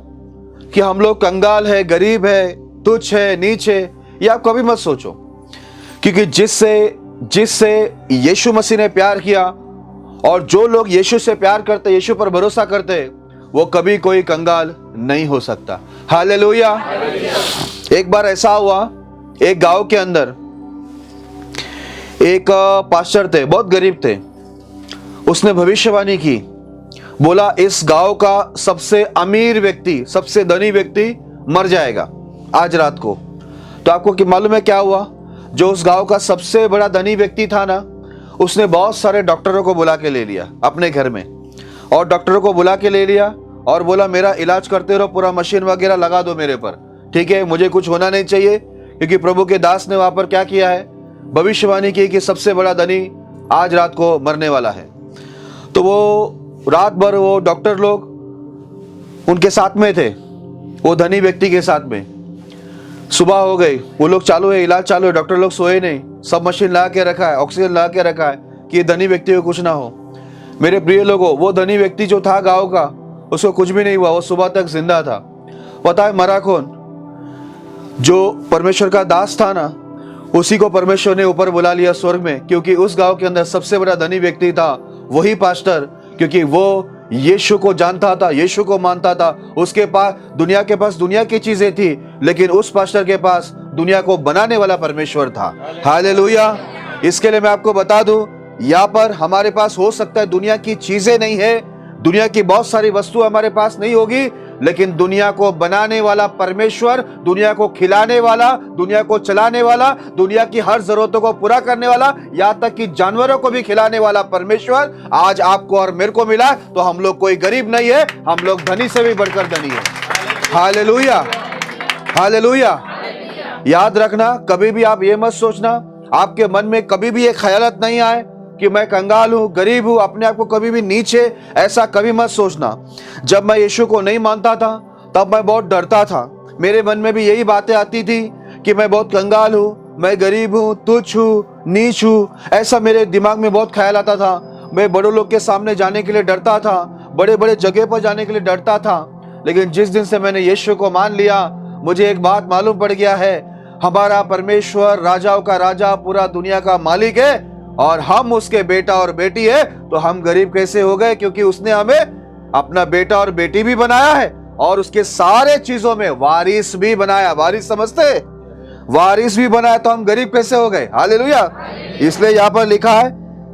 कि हम लोग कंगाल है, गरीब है, तुच्छ है, नीच है। ये आप कभी मत सोचो, क्योंकि जिससे यीशु मसीह ने प्यार किया और जो लोग यीशु से प्यार करते, यीशु पर भरोसा करते, वो कभी कोई कंगाल नहीं हो सकता। हालेलुया। एक बार ऐसा हुआ, एक गांव के अंदर एक पास्टर थे, बहुत गरीब थे। उसने भविष्यवाणी की बोला इस गांव का सबसे अमीर व्यक्ति, सबसे धनी व्यक्ति मर जाएगा आज रात को। तो आपको कि मालूम है क्या हुआ? जो उस गांव का सबसे बड़ा धनी व्यक्ति था ना, उसने बहुत सारे डॉक्टरों को बुला के ले लिया अपने घर में, और डॉक्टरों को बुला के ले लिया और बोला मेरा इलाज करते रहो, पूरा मशीन वगैरह लगा दो मेरे पर, ठीक है, मुझे कुछ होना नहीं चाहिए। क्योंकि प्रभु के दास ने वहां पर क्या किया है? भविष्यवाणी की कि सबसे बड़ा धनी आज रात को मरने वाला है। तो वो रात भर वो डॉक्टर लोग उनके साथ में थे, वो धनी व्यक्ति के साथ में। सुबह हो गई, वो लोग चालू है, इलाज चालू है, डॉक्टर लोग सोए नहीं, सब मशीन ला के रखा है, ऑक्सीजन ला के रखा है कि धनी व्यक्ति को कुछ ना हो। मेरे प्रिय लोगों, वो धनी व्यक्ति जो था गांव का, उसको कुछ भी नहीं हुआ, वो सुबह तक जिंदा था। पता है मरा कौन? जो परमेश्वर का दास था ना, उसी को परमेश्वर ने ऊपर बुला लिया स्वर्ग में, क्योंकि उस गांव के अंदर सबसे बड़ा धनी व्यक्ति था वही पास्टर, क्योंकि वो यीशु को जानता था, यीशु को मानता था। उसके पास दुनिया की चीजें थी, लेकिन उस पास्टर के पास दुनिया को बनाने वाला परमेश्वर था। हालेलुया। इसके लिए मैं आपको बता दूं, यहाँ पर हमारे पास हो सकता है दुनिया की चीजें नहीं है, दुनिया की बहुत सारी वस्तु हमारे पास नहीं होगी, लेकिन दुनिया को बनाने वाला परमेश्वर, दुनिया को खिलाने वाला, दुनिया को चलाने वाला, दुनिया की हर जरूरतों को पूरा करने वाला, यहाँ तक कि जानवरों को भी खिलाने वाला परमेश्वर आज आपको और मेरे को मिला। तो हम लोग कोई गरीब नहीं है, हम लोग धनी से भी बढ़कर धनी है। Hallelujah, hallelujah. याद रखना, कभी भी आप ये मत सोचना, आपके मन में कभी भी ये ख्यालत नहीं आए कि मैं कंगाल हूं, गरीब हूं, अपने आप को कभी भी नीचे, ऐसा कभी मत सोचना। जब मैं यीशु को नहीं मानता था तब मैं बहुत डरता था, मेरे मन में भी यही बातें आती थी कि मैं बहुत कंगाल हूं, मैं गरीब हूं, तुच्छ हूं, नीच हूं, ऐसा मेरे दिमाग में बहुत ख्याल आता था। मैं बड़ों लोग के सामने जाने के लिए डरता था, बड़े बड़े जगह पर जाने के लिए डरता था। लेकिन जिस दिन से मैंने यीशु को मान लिया, मुझे एक बात मालूम पड़ गया है, हमारा परमेश्वर राजाओं का राजा, पूरा दुनिया का मालिक है, और हम उसके बेटा और बेटी है। तो हम गरीब कैसे हो गए? क्योंकि उसने हमें अपना बेटा और बेटी भी बनाया है, और उसके सारे चीजों में वारिस भी बनाया। वारिस समझते? वारिस भी बनाया, तो हम गरीब कैसे हो गए? हालेलुया। इसलिए यहाँ पर लिखा है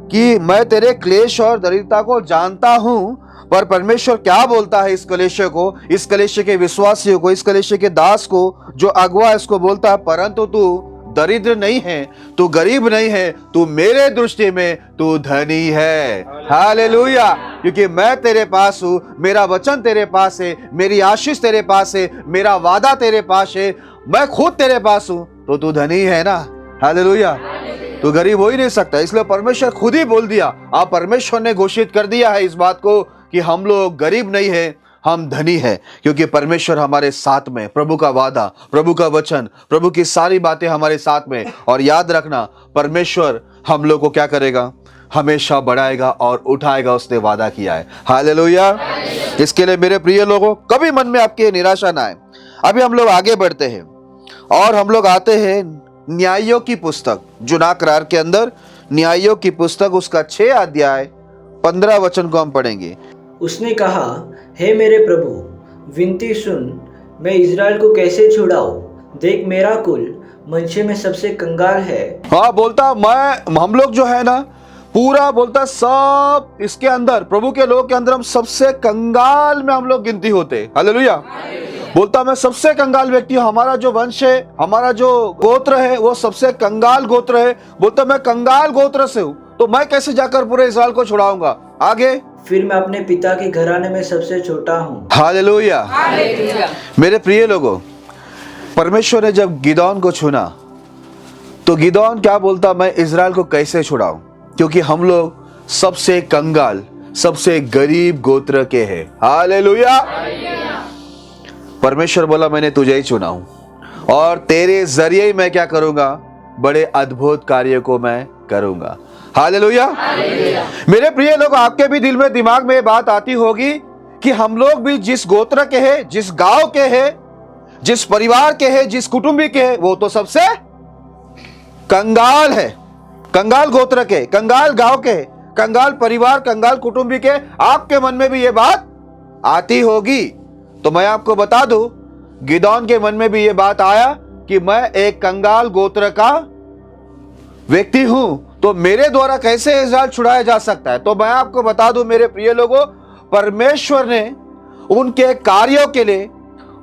कि मैं तेरे क्लेश और दरिद्रता को जानता हूं। पर परमेश्वर क्या बोलता है इस कलेशे को, इस कलेशे के विश्वासियों को, इस कलेशे के दास को, जो अगुआ है, उसको बोलता है परंतु तू दरिद्र नहीं है, तू गरीब नहीं है, तू मेरे दृष्टि में तू धनी है। हालेलुया। क्योंकि मैं तेरे पास हूं, मेरा वचन तेरे पास है, मेरी आशीष तेरे पास है, मेरा वादा तेरे पास है, मैं खुद तेरे पास हूं, तो तू धनी है ना। हालेलुया। तू गरीब हो ही नहीं सकता। इसलिए परमेश्वर खुद ही बोल दिया, आप परमेश्वर ने घोषित कर दिया है इस बात को कि हम लोग गरीब नहीं है, हम धनी है, क्योंकि परमेश्वर हमारे साथ में, प्रभु का वादा, प्रभु का वचन, प्रभु की सारी बातें हमारे साथ में। और याद रखना, परमेश्वर हम लोग को क्या करेगा? हमेशा बढ़ाएगा और उठाएगा, उसने वादा किया है। हालेलुया। इसके लिए मेरे प्रिय लोगों, कभी मन में आपके निराशा ना आए। अभी हम लोग आगे बढ़ते हैं और हम लोग आते हैं न्यायों की पुस्तक, जुना करार के अंदर न्यायों की पुस्तक, उसका 6 अध्याय 15 वचन को हम पढ़ेंगे। उसने कहा, हे मेरे प्रभु, विनती सुन, मैं इज़राइल को कैसे छुड़ाऊं? देख मेरा कुल मनशे में सबसे कंगाल है। हाँ, बोलता हम लोग जो है ना, पूरा बोलता सब इसके अंदर, प्रभु के लोग के अंदर हम सबसे कंगाल में हम लोग गिनती होते। हालेलुया। बोलता मैं सबसे कंगाल व्यक्ति हूँ, हमारा जो वंश है, हमारा जो गोत्र है, वो सबसे कंगाल गोत्र है। बोलता मैं कंगाल गोत्र से हूँ, तो मैं कैसे जाकर पूरे इस्राएल को छुड़ाऊंगा? आगे, फिर मैं अपने पिता के घराने में सबसे छोटा हूँ। हालेलुया। मेरे प्रिय लोगों, परमेश्वर ने जब गिदौन को चुना, तो गिदौन क्या बोलता? मैं इस्राएल को कैसे छुड़ाऊं? क्योंकि हम लोग सबसे कंगाल, सबसे गरीब गोत्र के हैं। हालेलुया। परमेश्वर बोला मैंने तुझे ही चुना हूं, और तेरे जरिए ही मैं क्या करूंगा? बड़े अद्भुत कार्य को मैं करूंगा। हालेलुया। मेरे प्रिय लोग, आपके भी दिल में, दिमाग में ये बात आती होगी कि हम लोग भी जिस गोत्र के हैं, जिस गांव के हैं, जिस परिवार के हैं, जिस कुटुंबी के हैं, वो तो सबसे कंगाल है, कंगाल गोत्र के, कंगाल गांव के, कंगाल परिवार, कंगाल कुटुंबी के। आपके मन में भी ये बात आती होगी। तो मैं आपको बता दूं, गिदौन के मन में भी ये बात आया कि मैं एक कंगाल गोत्र का व्यक्ति हूं, तो मेरे द्वारा कैसे इस्राएल छुड़ाया जा सकता है? तो मैं आपको बता दूं मेरे प्रिय लोगों, परमेश्वर ने उनके कार्यों के लिए,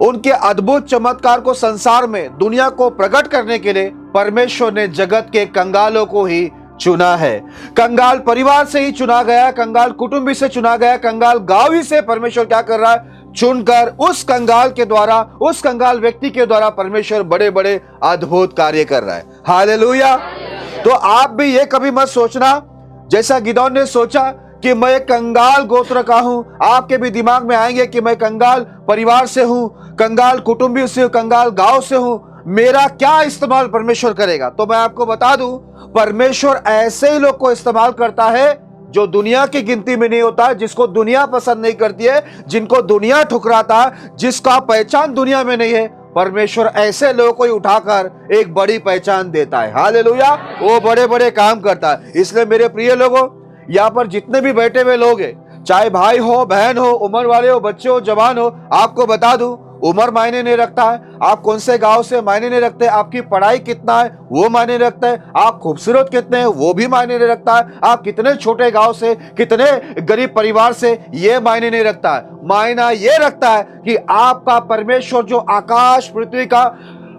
उनके अद्भुत चमत्कार को संसार में दुनिया को प्रकट करने के लिए परमेश्वर ने जगत के कंगालों को ही चुना है। कंगाल परिवार से ही चुना गया, कंगाल कुटुंबी से चुना गया, कंगाल गांवी से परमेश्वर क्या कर रहा है, चुनकर उस कंगाल के द्वारा, उस कंगाल व्यक्ति के द्वारा परमेश्वर बड़े बड़े अद्भुत कार्य कर रहा है। हालेलुया। तो आप भी ये कभी मत सोचना जैसा गिदोन ने सोचा कि मैं कंगाल गोत्र का हूं। आपके भी दिमाग में आएंगे कि मैं कंगाल परिवार से हूं, कंगाल कुटुंबी से हूं, कंगाल गांव से हूं, मेरा क्या इस्तेमाल परमेश्वर करेगा। तो मैं आपको बता दूं, परमेश्वर ऐसे ही लोग को इस्तेमाल करता है जो दुनिया की गिनती में नहीं होता, जिसको दुनिया पसंद नहीं करती है, जिनको दुनिया ठुकराता है, जिसका पहचान दुनिया में नहीं है। परमेश्वर ऐसे लोगों को ही उठाकर एक बड़ी पहचान देता है। हालेलुया। वो बड़े बड़े काम करता है। इसलिए मेरे प्रिय लोगों, यहाँ पर जितने भी बैठे हुए लोग हैं, चाहे भाई हो, बहन हो, उम्र वाले हो, बच्चे हो, जवान हो, आपको बता दूं, उम्र मायने नहीं रखता है, आप कौन से गांव से मायने नहीं रखते, आपकी पढ़ाई कितना है वो मायने नहीं रखता है, आप खूबसूरत कितने हैं वो भी मायने नहीं रखता है, आप कितने छोटे गांव से, कितने गरीब परिवार से, ये मायने नहीं रखता है। मायना ये रखता है कि आपका परमेश्वर जो आकाश पृथ्वी का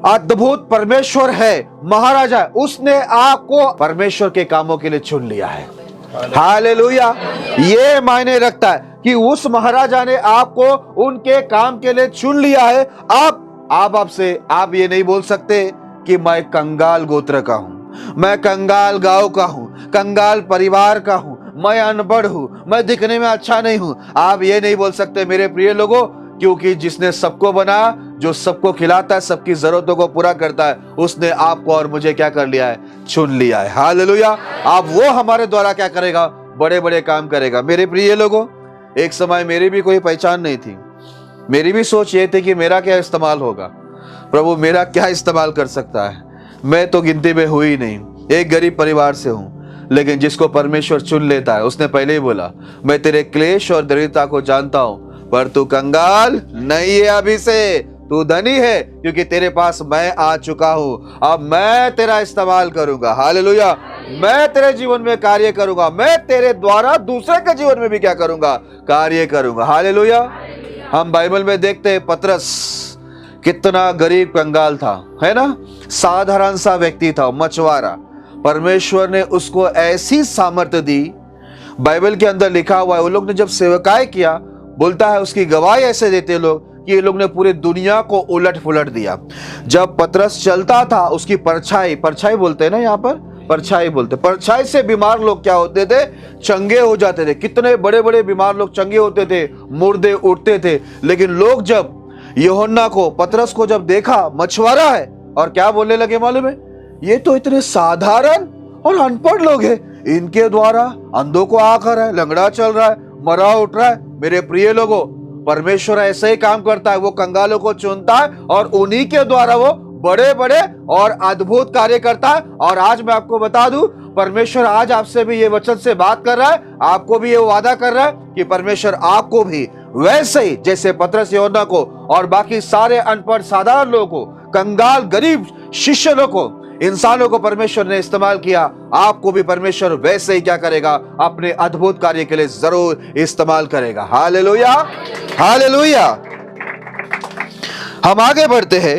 अद्भुत परमेश्वर है, महाराजा है, उसने आपको परमेश्वर के कामों के लिए चुन लिया है। हालेलुया। ये मायने रखता है कि उस महाराजा ने आपको उनके काम के लिए चुन लिया है। आपसे आप ये नहीं बोल सकते कि मैं कंगाल गोत्र का हूं, मैं कंगाल गांव का हूं, कंगाल परिवार का हूं, मैं अनपढ़ हूं, मैं दिखने में अच्छा नहीं हूं। आप ये नहीं बोल सकते मेरे प्रिय लोगों, क्योंकि जिसने सबको बनाया, जो सबको खिलाता है, सबकी जरूरतों को पूरा करता है, उसने आपको और मुझे क्या कर लिया है, चुन लिया है। हालेलुया। आप वो हमारे द्वारा क्या करेगा, बड़े बड़े काम करेगा। मेरे प्रिय लोगों, एक समय मेरी भी कोई पहचान नहीं थी। मेरी भी सोच ये थी कि मेरा क्या इस्तेमाल होगा, प्रभु मेरा क्या इस्तेमाल कर सकता है। मैं तो गिनती में हुई नहीं, एक गरीब परिवार से हूं, लेकिन जिसको परमेश्वर चुन लेता है, उसने पहले ही बोला, मैं तेरे क्लेश और दरिद्रता को जानता हूं, पर तू कंगाल नहीं है अभी से, तू धनी है, क्योंकि तेरे पास मैं आ चुका हूं। अब मैं तेरा इस्तेमाल करूंगा। हालेलुया। मैं तेरे जीवन में कार्य करूंगा, मैं तेरे द्वारा दूसरे के जीवन में भी क्या करूंगा, कार्य करूंगा। हालेलुया। हम बाइबल में देखते हैं पतरस कितना गरीब कंगाल था, है ना, साधारण सा व्यक्ति था, मछुआरा। परमेश्वर ने उसको ऐसी सामर्थ्य दी, बाइबल के अंदर लिखा हुआ है, वो लोग ने जब सेवकाई किया, बोलता है उसकी गवाही ऐसे देते लोग कि ये लोग ने पूरी दुनिया को उलट पुलट दिया। जब पतरस चलता था, उसकी परछाई बोलते हैं ना, यहाँ पर परछाई बोलते, परछाई से बीमार लोग क्या होते थे, चंगे हो जाते थे। कितने बड़े बड़े बीमार लोग चंगे होते थे, मुर्दे उठते थे। लेकिन लोग जब यूहन्ना को, पतरस को जब देखा, मछुआरा है, और क्या बोलने लगे मालूम है, ये तो इतने साधारण और अनपढ़ लोग हैं, इनके द्वारा अंधों को आंख आ रहा है, लंगड़ा चल रहा है, मरा उठ रहा है। मेरे प्रिय लोगों, परमेश्वर ऐसे ही काम करता है, वो कंगालों को चुनता है और उन्हीं के द्वारा वो बड़े बड़े और अद्भुत कार्य करता है। और आज मैं आपको बता दूं, परमेश्वर आज आपसे भी ये वचन से बात कर रहा है, आपको भी ये वादा कर रहा है कि परमेश्वर आपको भी वैसे ही, जैसे पतरस यूहन्ना को और बाकी सारे अनपढ़ साधारण लोगों को, कंगाल गरीब शिष्य लोगों को, इंसानों को परमेश्वर ने इस्तेमाल किया, आपको भी परमेश्वर वैसे ही क्या करेगा, अपने अद्भुत कार्य के लिए जरूर इस्तेमाल करेगा। हालेलुया। हालेलुया। हम आगे बढ़ते हैं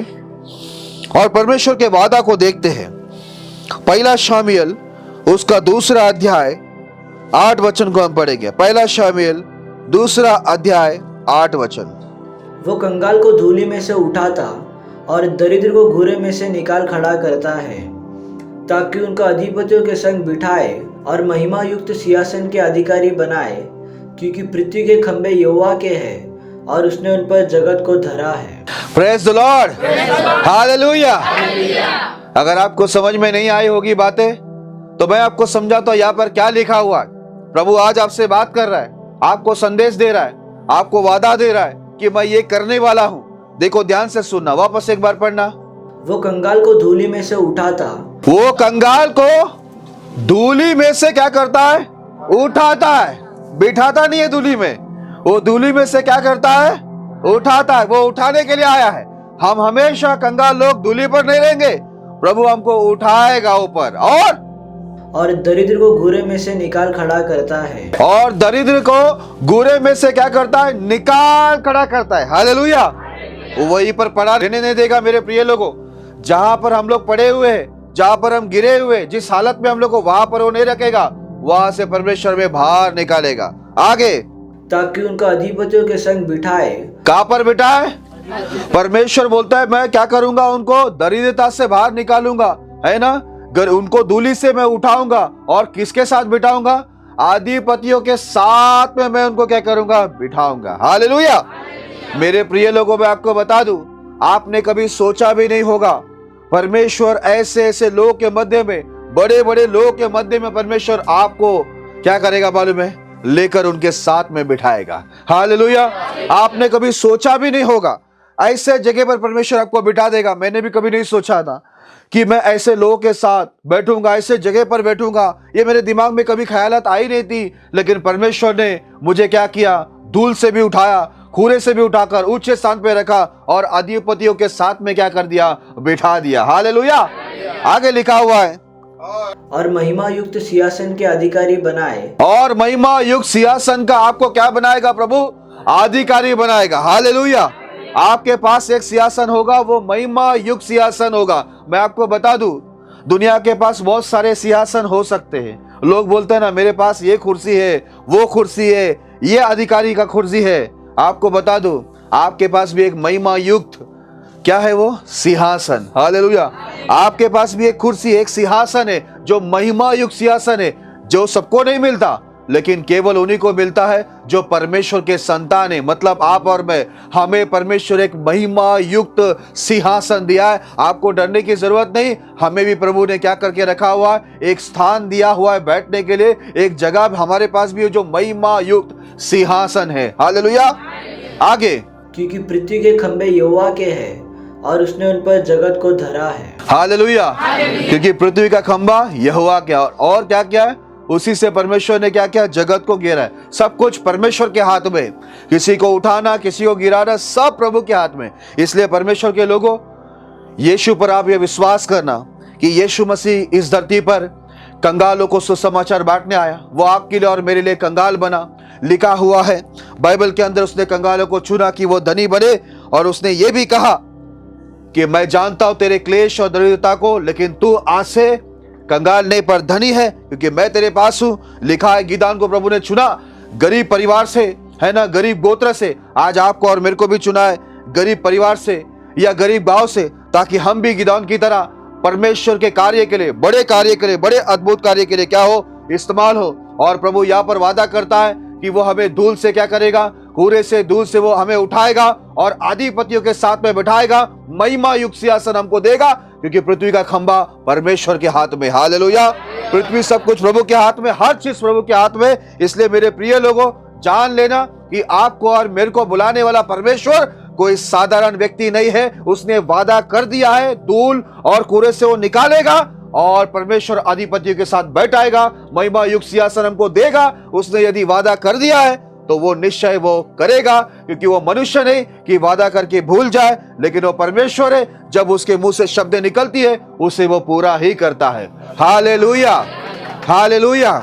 और परमेश्वर के वादा को देखते हैं। पहला शामुएल उसका 2 अध्याय 8 वचन को हम पढ़ेंगे। पहला शामुएल 2 अध्याय 8 वचन। वो कंगाल को धूली में से उठाता और दरिद्र को घूरे में से निकाल खड़ा करता है, ताकि उनका अधिपतियों के संग बिठाए और महिमा युक्त सिंहासन के अधिकारी बनाए, क्योंकि पृथ्वी के खंभे यहोवा के हैं और उसने उन पर जगत को धरा है। Praise the lord. हालेलुया। अगर आपको समझ में नहीं आई होगी बातें, तो मैं आपको समझाता हूं यहाँ पर क्या लिखा हुआ है। प्रभु आज आपसे बात कर रहा है, आपको संदेश दे रहा है, आपको वादा दे रहा है कि मैं ये करने वाला हूं। देखो ध्यान से सुनना, वापस एक बार पढ़ना। वो कंगाल को धूली में से उठाता, वो कंगाल को धूली में से क्या करता है, उठाता है, बिठाता नहीं है धूली में, वो धूली में से क्या करता है, उठाता है। वो उठाने के लिए आया है। हम हमेशा कंगाल लोग धूली पर नहीं रहेंगे, प्रभु हमको उठाएगा ऊपर और और दरिद्र को घूरे में से निकाल खड़ा करता है। और दरिद्र को गुरे में से क्या करता है? निकाल खड़ा करता है। हालेलुया। वहीं पर पड़ा रहने नहीं देगा मेरे प्रिय लोगों। जहां पर हम लोग पड़े हुए हैं, जहां पर हम गिरे हुए, जिस हालत में हम लोग को, वहां पर वो नहीं रखेगा, वहां से परमेश्वर में बाहर निकालेगा। आगे, ताकि उनका अधिपतियों के संग बिठाए। कहां पर बिठाए? परमेश्वर बोलता है मैं क्या करूंगा? उनको दरिद्रता से बाहर निकालूंगा, है ना, उनको धूली से मैं उठाऊंगा। और किसके साथ बिठाऊंगा? अधिपतियों के साथ में मैं उनको क्या करूंगा? बिठाऊंगा। हालेलुया। मेरे प्रिय लोगों, मैं आपको बता दूं, आपने कभी सोचा भी नहीं होगा परमेश्वर ऐसे ऐसे लोगों के मध्य में, बड़े बड़े लोगों के मध्य में परमेश्वर आपको क्या करेगा मालूम है? लेकर उनके साथ में बिठाएगा। हालेलुया। आपने कभी सोचा भी नहीं होगा ऐसे जगह पर परमेश्वर आपको बिठा देगा। मैंने भी कभी नहीं सोचा था कि मैं ऐसे लोगों के साथ बैठूंगा, ऐसे जगह पर बैठूंगा। ये मेरे दिमाग में कभी ख्यालात आई नहीं थी, लेकिन परमेश्वर ने मुझे क्या किया? धूल से भी उठाया, खूरे से भी उठाकर ऊंचे स्थान पे रखा और अधिपतियों के साथ में क्या कर दिया? बिठा दिया। हालेलुया। आगे लिखा हुआ है, और महिमा युक्त सिंहासन के अधिकारी बनाए। और महिमा युक्त सिंहासन का आपको क्या बनाएगा? प्रभु अधिकारी बनाएगा। हालेलुया। आपके पास एक सिंहासन होगा, वो महिमा युक्त सिंहासन होगा। मैं आपको बता दूं, दुनिया के पास बहुत सारे सिंहासन हो सकते हैं। लोग बोलते हैं ना, मेरे पास ये कुर्सी है, वो कुर्सी है, ये अधिकारी का कुर्सी है। आपको बता दूं, आपके पास भी एक महिमा युक्त क्या है? वो सिंहासन। हालेलुया। आपके पास भी एक कुर्सी, एक सिंहासन है, जो महिमा युक्त सिंहासन है, जो सबको नहीं मिलता, लेकिन केवल उन्हीं को मिलता है जो परमेश्वर के संतान है। मतलब आप और मैं, हमें परमेश्वर एक महिमा युक्त सिंहासन दिया है। आपको डरने की जरूरत नहीं। हमें भी प्रभु ने क्या करके रखा हुआ है? एक स्थान दिया हुआ है बैठने के लिए, एक जगह हमारे पास भी है जो महिमा युक्त सिंहासन है। हालेलुया। आगे, क्योंकि पृथ्वी के खंभे यहोवा के हैं और उसने उन पर जगत को धरा है। हालेलुया। क्योंकि पृथ्वी का खंभा यहोवा क्या, और क्या क्या है? उसी से परमेश्वर ने क्या किया? जगत को घेरा है। सब कुछ परमेश्वर के हाथ में। किसी को उठाना, किसी को गिराना, सब प्रभु के हाथ में। इसलिए परमेश्वर के लोगों, यीशु पर आप ये विश्वास करना कि यीशु मसीह इस धरती पर कंगालों को सुसमाचार बांटने आया। वो आपके लिए और मेरे लिए कंगाल बना। लिखा हुआ है बाइबल के अंदर, उसने कंगालों को चुना कि वो धनी बने, और उसने ये भी कहा कि मैं जानता हूं तेरे क्लेश और दरिद्रता को, लेकिन तू आज से कंगाल नहीं पर धनी है, क्योंकि मैं तेरे पास हूं। लिखा है गिदोन को प्रभु ने चुना गरीब परिवार से, है ना, गरीब गोत्र से। आज आपको और मेरे को भी चुना है गरीब परिवार से या गरीब गांव से, ताकि हम भी गिदोन की तरह परमेश्वर के कार्य के लिए, बड़े कार्य के लिए, बड़े अद्भुत कार्य के लिए क्या हो? इस्तेमाल हो। और प्रभु यहाँ पर वादा करता है कि वो हमें धूल से क्या करेगा? कूड़े से, धूल से वो हमें उठाएगा और अधिपतियों के साथ में बिठाएगा। महिमा युक्त सिंहासन हमको देगा, क्योंकि पृथ्वी का खंभा परमेश्वर के हाथ में। हालेलुया। पृथ्वी, सब कुछ प्रभु के हाथ में, हर चीज प्रभु के हाथ में। इसलिए मेरे प्रिय लोगों, जान लेना कि आपको और मेरे को बुलाने वाला परमेश्वर कोई साधारण व्यक्ति नहीं है। उसने वादा कर दिया है, धूल और कूड़े से वो निकालेगा और परमेश्वर अधिपतियों के साथ बैठाएगा, महिमा युक्त सिंहासन हमको देगा। उसने यदि वादा कर दिया है तो वो निश्चय वो करेगा, क्योंकि वो मनुष्य नहीं कि वादा करके भूल जाए, लेकिन वो परमेश्वर है। जब उसके मुंह से शब्द निकलती है, उसे वो पूरा ही करता है। Hallelujah, hallelujah.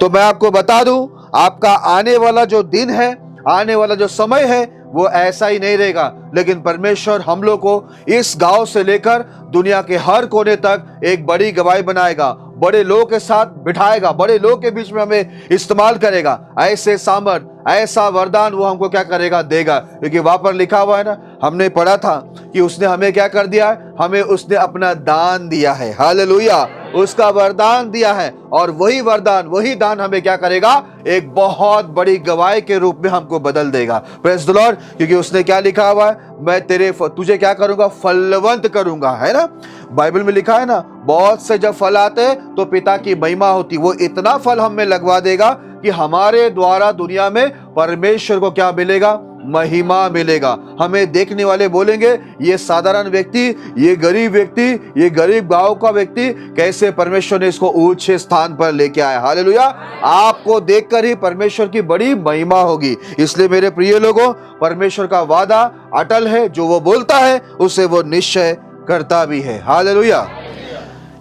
तो मैं आपको बता दूं, आपका आने वाला जो दिन है, आने वाला जो समय है, वो ऐसा ही नहीं रहेगा। लेकिन परमेश्वर हम लोग को इस गांव से लेकर दुनिया के हर कोने तक एक बड़ी गवाही बनाएगा, बड़े लोगों के साथ बिठाएगा, बड़े लोगों के बीच में हमें इस्तेमाल करेगा। ऐसे सामर्थ, ऐसा वरदान वो हमको क्या करेगा? देगा। क्योंकि वहां पर लिखा हुआ है ना, हमने पढ़ा था कि उसने हमें क्या कर दिया है? हमें उसने अपना दान दिया है। हालेलुया। उसका वरदान दिया है, और वही वरदान, वही दान हमें क्या करेगा? एक बहुत बड़ी गवाही के रूप में हमको बदल देगा। Praise the Lord. क्योंकि उसने क्या लिखा हुआ है? मैं तुझे क्या करूंगा? फलवंत करूंगा, है ना। बाइबल में लिखा है ना, बहुत से जब फल आते तो पिता की महिमा होती। वो इतना फल हम में लगवा देगा कि हमारे द्वारा दुनिया में परमेश्वर को क्या मिलेगा? महिमा मिलेगा। हमें देखने वाले बोलेंगे, ये साधारण व्यक्ति, ये गरीब व्यक्ति, ये गरीब गांव का व्यक्ति, कैसे परमेश्वर ने इसको ऊंचे स्थान पर लेके आया। हालेलुया। आपको देखकर ही परमेश्वर की बड़ी महिमा होगी। इसलिए मेरे प्रिय लोगों, परमेश्वर का वादा अटल है। जो वो बोलता है उसे वो निश्चय करता भी है। हालेलुया।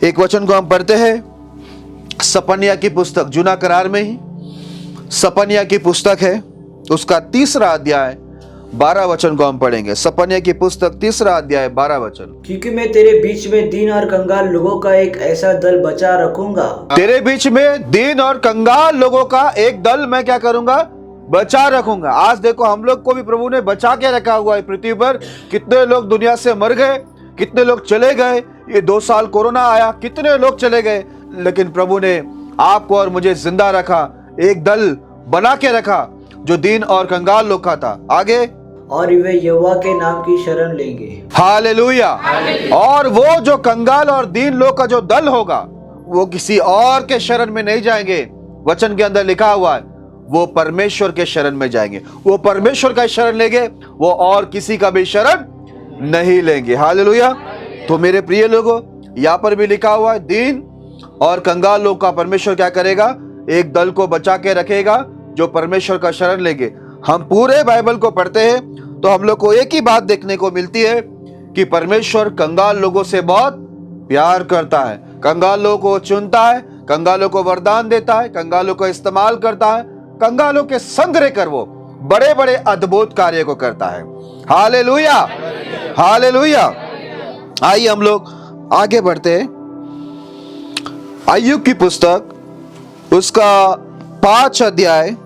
एक वचन को हम पढ़ते हैं सपनिया की पुस्तक, जूना करार में ही सपनिया की पुस्तक है, उसका 3रा अध्याय 12 वचन को हम पढ़ेंगे। सपनिया की पुस्तक 3रा अध्याय 12 वचन। क्योंकि मैं तेरे बीच में दीन और कंगाल लोगों का एक ऐसा दल बचा रखूंगा। तेरे बीच में दीन और कंगाल लोगों का एक दल मैं क्या करूंगा? बचा रखूंगा। आज देखो हम लोग को भी प्रभु ने बचा के रखा हुआ है पृथ्वी पर। कितने लोग दुनिया से मर गए, कितने लोग चले गए, ये 2 साल कोरोना आया, कितने लोग चले गए, लेकिन प्रभु ने आपको और मुझे जिंदा रखा, एक दल बना के रखा जो दीन और कंगाल लोग का था। आगे, और वे यहोवा के नाम की शरण लेंगे। हालेलुया। और वो जो कंगाल और दीन लोग का जो दल होगा वो किसी और के शरण में नहीं जाएंगे। वचन के अंदर लिखा हुआ है वो परमेश्वर के शरण में जाएंगे। वो परमेश्वर का शरण लेंगे, वो और किसी का भी शरण नहीं लेंगे। हालेलुया। तो मेरे प्रिय लोगों, यहाँ पर भी लिखा हुआ है दीन और कंगाल लोग का परमेश्वर क्या करेगा? एक दल को बचा के रखेगा जो परमेश्वर का शरण लेंगे। हम पूरे बाइबल को पढ़ते हैं तो हम लोग को एक ही बात देखने को मिलती है कि परमेश्वर कंगाल लोगों से बहुत प्यार करता है, कंगाल लोगों को चुनता है, कंगालों को वरदान देता है, कंगालों को इस्तेमाल करता है, कंगालों के संग रहकर वो बड़े बड़े अद्भुत कार्य को करता है। Hallelujah, hallelujah. आइए हम लोग आगे बढ़ते हैं। अय्यूब की पुस्तक उसका 5 अध्याय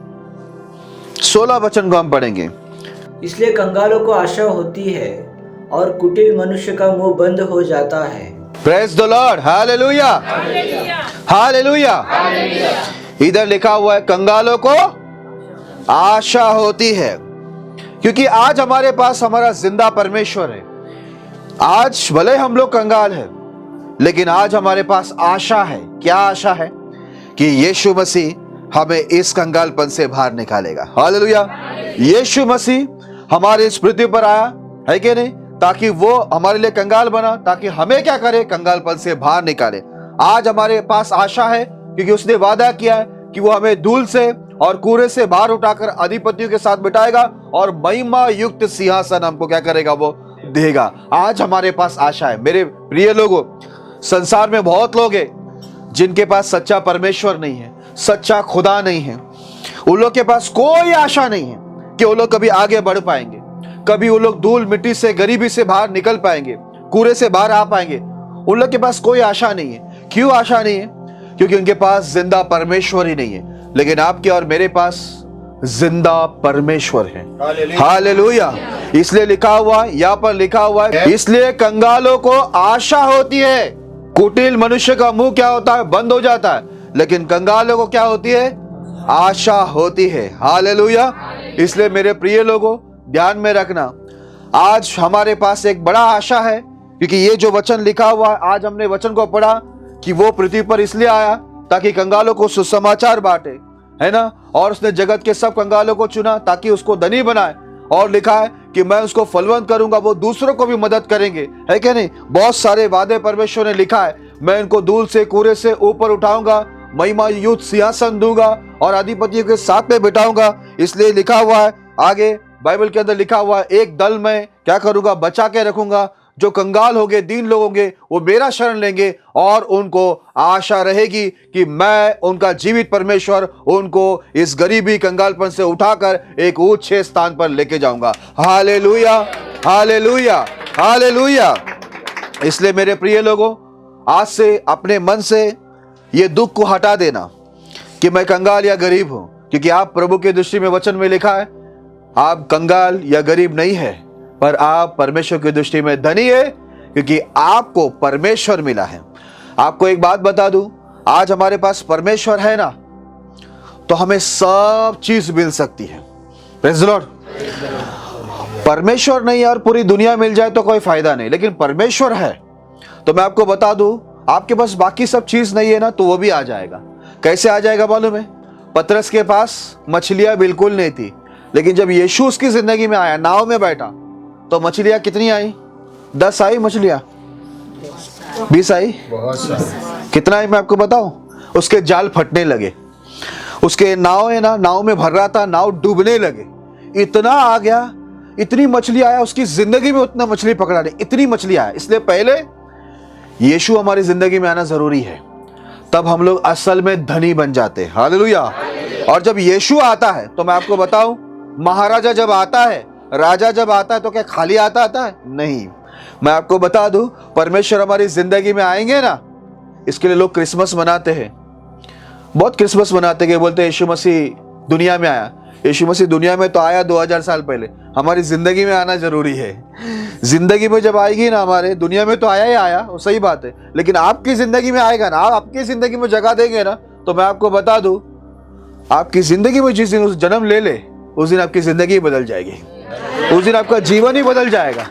16 वचन को हम पढ़ेंगे। इसलिए कंगालों को आशा होती है और कुटिल मनुष्य का मुंह बंद हो जाता है। Praise the lord. Hallelujah, hallelujah. इधर लिखा हुआ है कंगालों को आशा होती है, क्योंकि आज हमारे पास हमारा जिंदा परमेश्वर है। आज भले हम लोग कंगाल हैं, लेकिन आज हमारे पास आशा है। क्या आशा है? कि यीशु मसीह हमें इस कंगालपन से बाहर निकालेगा। हालेलुया। यीशु मसीह हमारे इस पृथ्वी पर आया है कि नहीं, ताकि वो हमारे लिए कंगाल बना, ताकि हमें क्या करे? कंगालपन से बाहर निकाले। आज हमारे पास आशा है क्योंकि उसने वादा किया है कि वो हमें धूल से और कूड़े से बाहर उठाकर अधिपतियों के साथ बिठाएगा और महिमा युक्त सिंहासन हमको क्या करेगा? वो देगा। आज हमारे पास आशा है। मेरे प्रिय लोगों, संसार में बहुत लोग हैं जिनके पास सच्चा परमेश्वर नहीं है, सच्चा खुदा नहीं है। उन लोग के पास कोई आशा नहीं है कि वो लोग कभी आगे बढ़ पाएंगे, कभी वो लोग धूल मिट्टी से, गरीबी से बाहर निकल पाएंगे, कूड़े से बाहर आ पाएंगे। उन लोग के पास कोई आशा नहीं है। क्यों आशा नहीं है? क्योंकि उनके पास जिंदा परमेश्वर ही नहीं है। लेकिन आपके और मेरे पास जिंदा परमेश्वर है। हालेलुया। इसलिए लिखा हुआ है, यहाँ पर लिखा हुआ है, इसलिए कंगालों को आशा होती है। कुटिल मनुष्य का मुंह क्या होता है? बंद हो जाता है, लेकिन कंगालों को क्या होती है? आशा होती है। हालेलुया। इसलिए मेरे प्रिय लोगों, ध्यान में रखना, आज हमारे पास एक बड़ा आशा है, क्योंकि ये जो वचन लिखा हुआ है, आज हमने वचन को पढ़ा कि वो पृथ्वी पर इसलिए आया ताकि कंगालों को सुसमाचार बांटे, है ना। और उसने जगत के सब कंगालों को चुना ताकि उसको धनी बनाए। और लिखा है कि मैं उसको फलवंत करूंगा, वो दूसरों को भी मदद करेंगे, है कि नहीं। बहुत सारे वादे परमेश्वर ने लिखा है। मैं इनको धूल से, कूड़े से ऊपर उठाऊंगा, महिमा युक्त सिंहासन दूंगा और अधिपतियों के साथ में बिठाऊंगा। इसलिए लिखा हुआ है आगे बाइबल के अंदर लिखा हुआ है, एक दल मैं क्या करूंगा? बचा के रखूंगा। जो कंगाल होंगे, दीन लोग होंगे, वो मेरा शरण लेंगे और उनको आशा रहेगी कि मैं उनका जीवित परमेश्वर उनको इस गरीबी कंगालपन से उठाकर एक ऊंचे स्थान पर लेके जाऊंगा। Hallelujah, hallelujah, hallelujah. इसलिए मेरे प्रिय लोगों, आज से अपने मन से ये दुख को हटा देना कि मैं कंगाल या गरीब हूं, क्योंकि आप प्रभु की दृष्टि में वचन में लिखा है आप कंगाल या गरीब नहीं है, पर आप परमेश्वर की दृष्टि में धनी है, क्योंकि आपको परमेश्वर मिला है। आपको एक बात बता दूं, आज हमारे पास परमेश्वर है ना, तो हमें सब चीज मिल सकती है। Praise the Lord. परमेश्वर नहीं और पूरी दुनिया मिल जाए तो कोई फायदा नहीं, लेकिन परमेश्वर है तो मैं आपको बता दूं, आपके पास बाकी सब चीज नहीं है ना, तो वो भी आ जाएगा। कैसे आ जाएगा मालूम है? पतरस के पास मछलियां बिल्कुल नहीं थी, लेकिन जब यीशु उसकी जिंदगी में आया, नाव में बैठा, तो मछलियां कितनी आई? 10 आई मछलियां, 20 आई, कितना आई मैं आपको बताऊं? उसके जाल फटने लगे, उसके नाव है ना, नाव में भर रहा था, नाव डूबने लगे। इतना आ गया, इतनी मछली आया, उसकी जिंदगी में उतना मछली पकड़ा नहीं, इतनी मछली आया। इसलिए पहले यीशु हमारी जिंदगी में आना जरूरी है, तब हम लोग असल में धनी बन जाते हैं। हालेलुया। और जब यीशु आता है तो मैं आपको बताऊं, महाराजा जब आता है, राजा जब आता है तो क्या खाली आता है? नहीं। मैं आपको बता दूं, परमेश्वर हमारी जिंदगी में आएंगे ना, इसके लिए लोग क्रिसमस मनाते हैं। बहुत क्रिसमस मनाते हैं, बोलते हैं यीशु मसीह दुनिया में आया। यीशु मसीह दुनिया में तो आया 2000 साल पहले, हमारी जिंदगी में आना जरूरी है। जिंदगी में जब आएगी ना, हमारे दुनिया में तो आया ही आया, वो सही बात है, लेकिन आपकी जिंदगी में आएगा ना, आप आपकी जिंदगी में जगह देंगे ना, तो मैं आपको बता दूं, आपकी जिंदगी में जिस दिन उस जन्म ले ले, उस दिन आपकी जिंदगी बदल जाएगी, उस दिन आपका जीवन ही बदल जाएगा,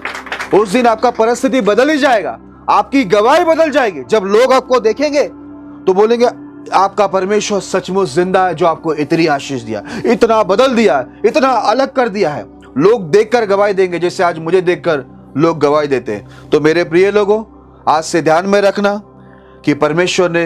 उस दिन आपका परिस्थिति बदल ही जाएगा, आपकी गवाही बदल जाएगी। जब लोग आपको देखेंगे तो बोलेंगे आपका परमेश्वर सचमुच जिंदा है, जो आपको इतनी आशीष दिया, इतना बदल दिया, इतना अलग कर दिया है। लोग देखकर गवाही देंगे, जैसे आज मुझे देखकर लोग गवाही देते हैं। तो मेरे प्रिय लोगों, आज से ध्यान में रखना कि परमेश्वर ने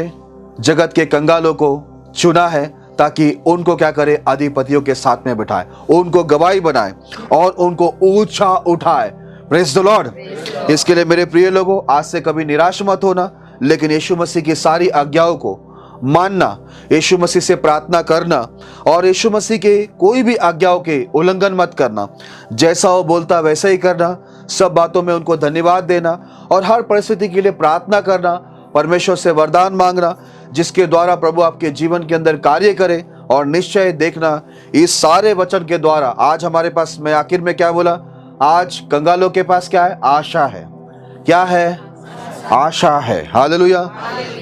जगत के कंगालों को चुना है ताकि उनको क्या करे, अधिपतियों के साथ में बिठाए, उनको गवाही बनाए और उनको ऊंचा उठाए। Praise the Lord. इसके लिए मेरे प्रिय लोगों, आज से कभी निराश मत होना, लेकिन यीशु मसीह की सारी आज्ञाओं को मानना, यीशु मसीह से प्रार्थना करना और यीशु मसीह के कोई भी आज्ञाओं के उल्लंघन मत करना। जैसा वो बोलता वैसा ही करना, सब बातों में उनको धन्यवाद देना और हर परिस्थिति के लिए प्रार्थना करना, परमेश्वर से वरदान मांगना, जिसके द्वारा प्रभु आपके जीवन के अंदर कार्य करे। और निश्चय देखना, इस सारे वचन के द्वारा आज हमारे पास, मैं आखिर में क्या बोला, आज कंगालों के पास क्या है? आशा है। क्या है? आशा है। हालेलुया।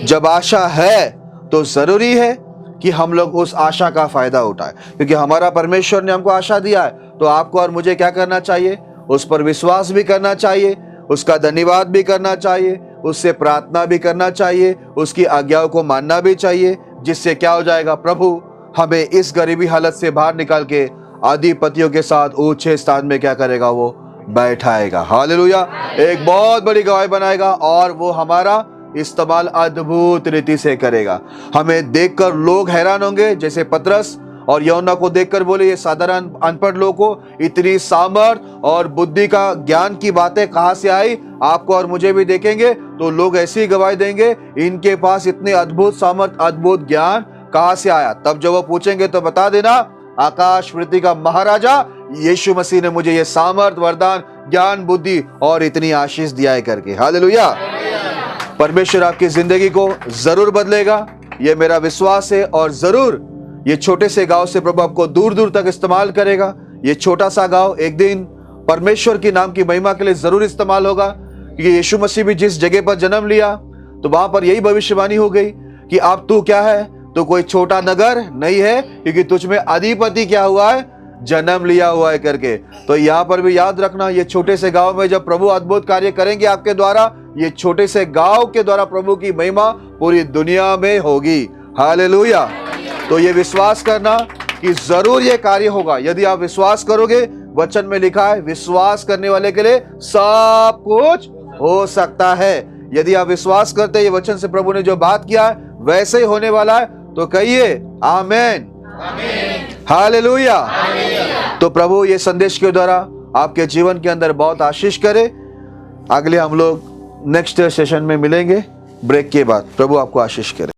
जब आशा है तो जरूरी है कि हम लोग उस आशा का फायदा उठाएं, क्योंकि हमारा परमेश्वर ने हमको आशा दिया है। तो आपको और मुझे क्या करना चाहिए? उस पर विश्वास भी करना चाहिए, उसका धन्यवाद भी करना चाहिए, उससे प्रार्थना भी करना चाहिए, उसकी आज्ञाओं को मानना भी चाहिए, जिससे क्या हो जाएगा, प्रभु हमें इस गरीबी हालत से बाहर निकाल के अधिपतियों के साथ ऊंचे स्थान में क्या करेगा, वो बैठाएगा। हालेलुया। एक बहुत बड़ी गवाही बनाएगा और वो हमारा इस्तेमाल अद्भुत रीति से करेगा। हमें देखकर लोग हैरान होंगे, जैसे पतरस और यूहन्ना को देखकर बोले, ये साधारण अनपढ़ लोगों को इतनी सामर्थ और बुद्धि का ज्ञान की बातें कहां से आई? आपको और मुझे भी देखेंगे तो लोग ऐसी गवाही देंगे, इनके पास इतने अद्भुत सामर्थ, अद्भुत ज्ञान कहां से आया? तब जब वो पूछेंगे तो बता देना, आकाश पृथ्वी का महाराजा यीशु मसीह ने मुझे ये सामर्थ, वरदान, ज्ञान, बुद्धि और इतनी आशीष दिया है करके। हालेलुया। परमेश्वर आपकी जिंदगी को जरूर बदलेगा, ये मेरा विश्वास है। और जरूर ये छोटे से गांव से प्रभु आपको दूर दूर तक इस्तेमाल करेगा। ये छोटा सा गांव एक दिन परमेश्वर की नाम की महिमा के लिए जरूर इस्तेमाल होगा, क्योंकि यीशु मसीह भी जिस जगह पर जन्म लिया तो वहां पर यही भविष्यवाणी हो गई कि अब तू क्या है, तो कोई छोटा नगर नहीं है, क्योंकि तुझ में अधिपति क्या हुआ है, जन्म लिया हुआ है करके। तो यहाँ पर भी याद रखना, ये छोटे से गांव में जब प्रभु अद्भुत कार्य करेंगे आपके द्वारा, ये छोटे से गांव के द्वारा प्रभु की महिमा पूरी दुनिया में होगी। हालेलुया। तो ये विश्वास करना कि जरूर ये कार्य होगा। यदि आप विश्वास करोगे, वचन में लिखा है विश्वास करने वाले के लिए सब कुछ हो सकता है। यदि आप विश्वास करते हैं ये वचन से प्रभु ने जो बात किया है वैसे ही होने वाला है, तो कहिए आमेन, हालेलुया। तो प्रभु ये संदेश के द्वारा आपके जीवन के अंदर बहुत आशीष करे। अगले हम लोग नेक्स्ट सेशन में मिलेंगे ब्रेक के बाद। प्रभु आपको आशीष करे।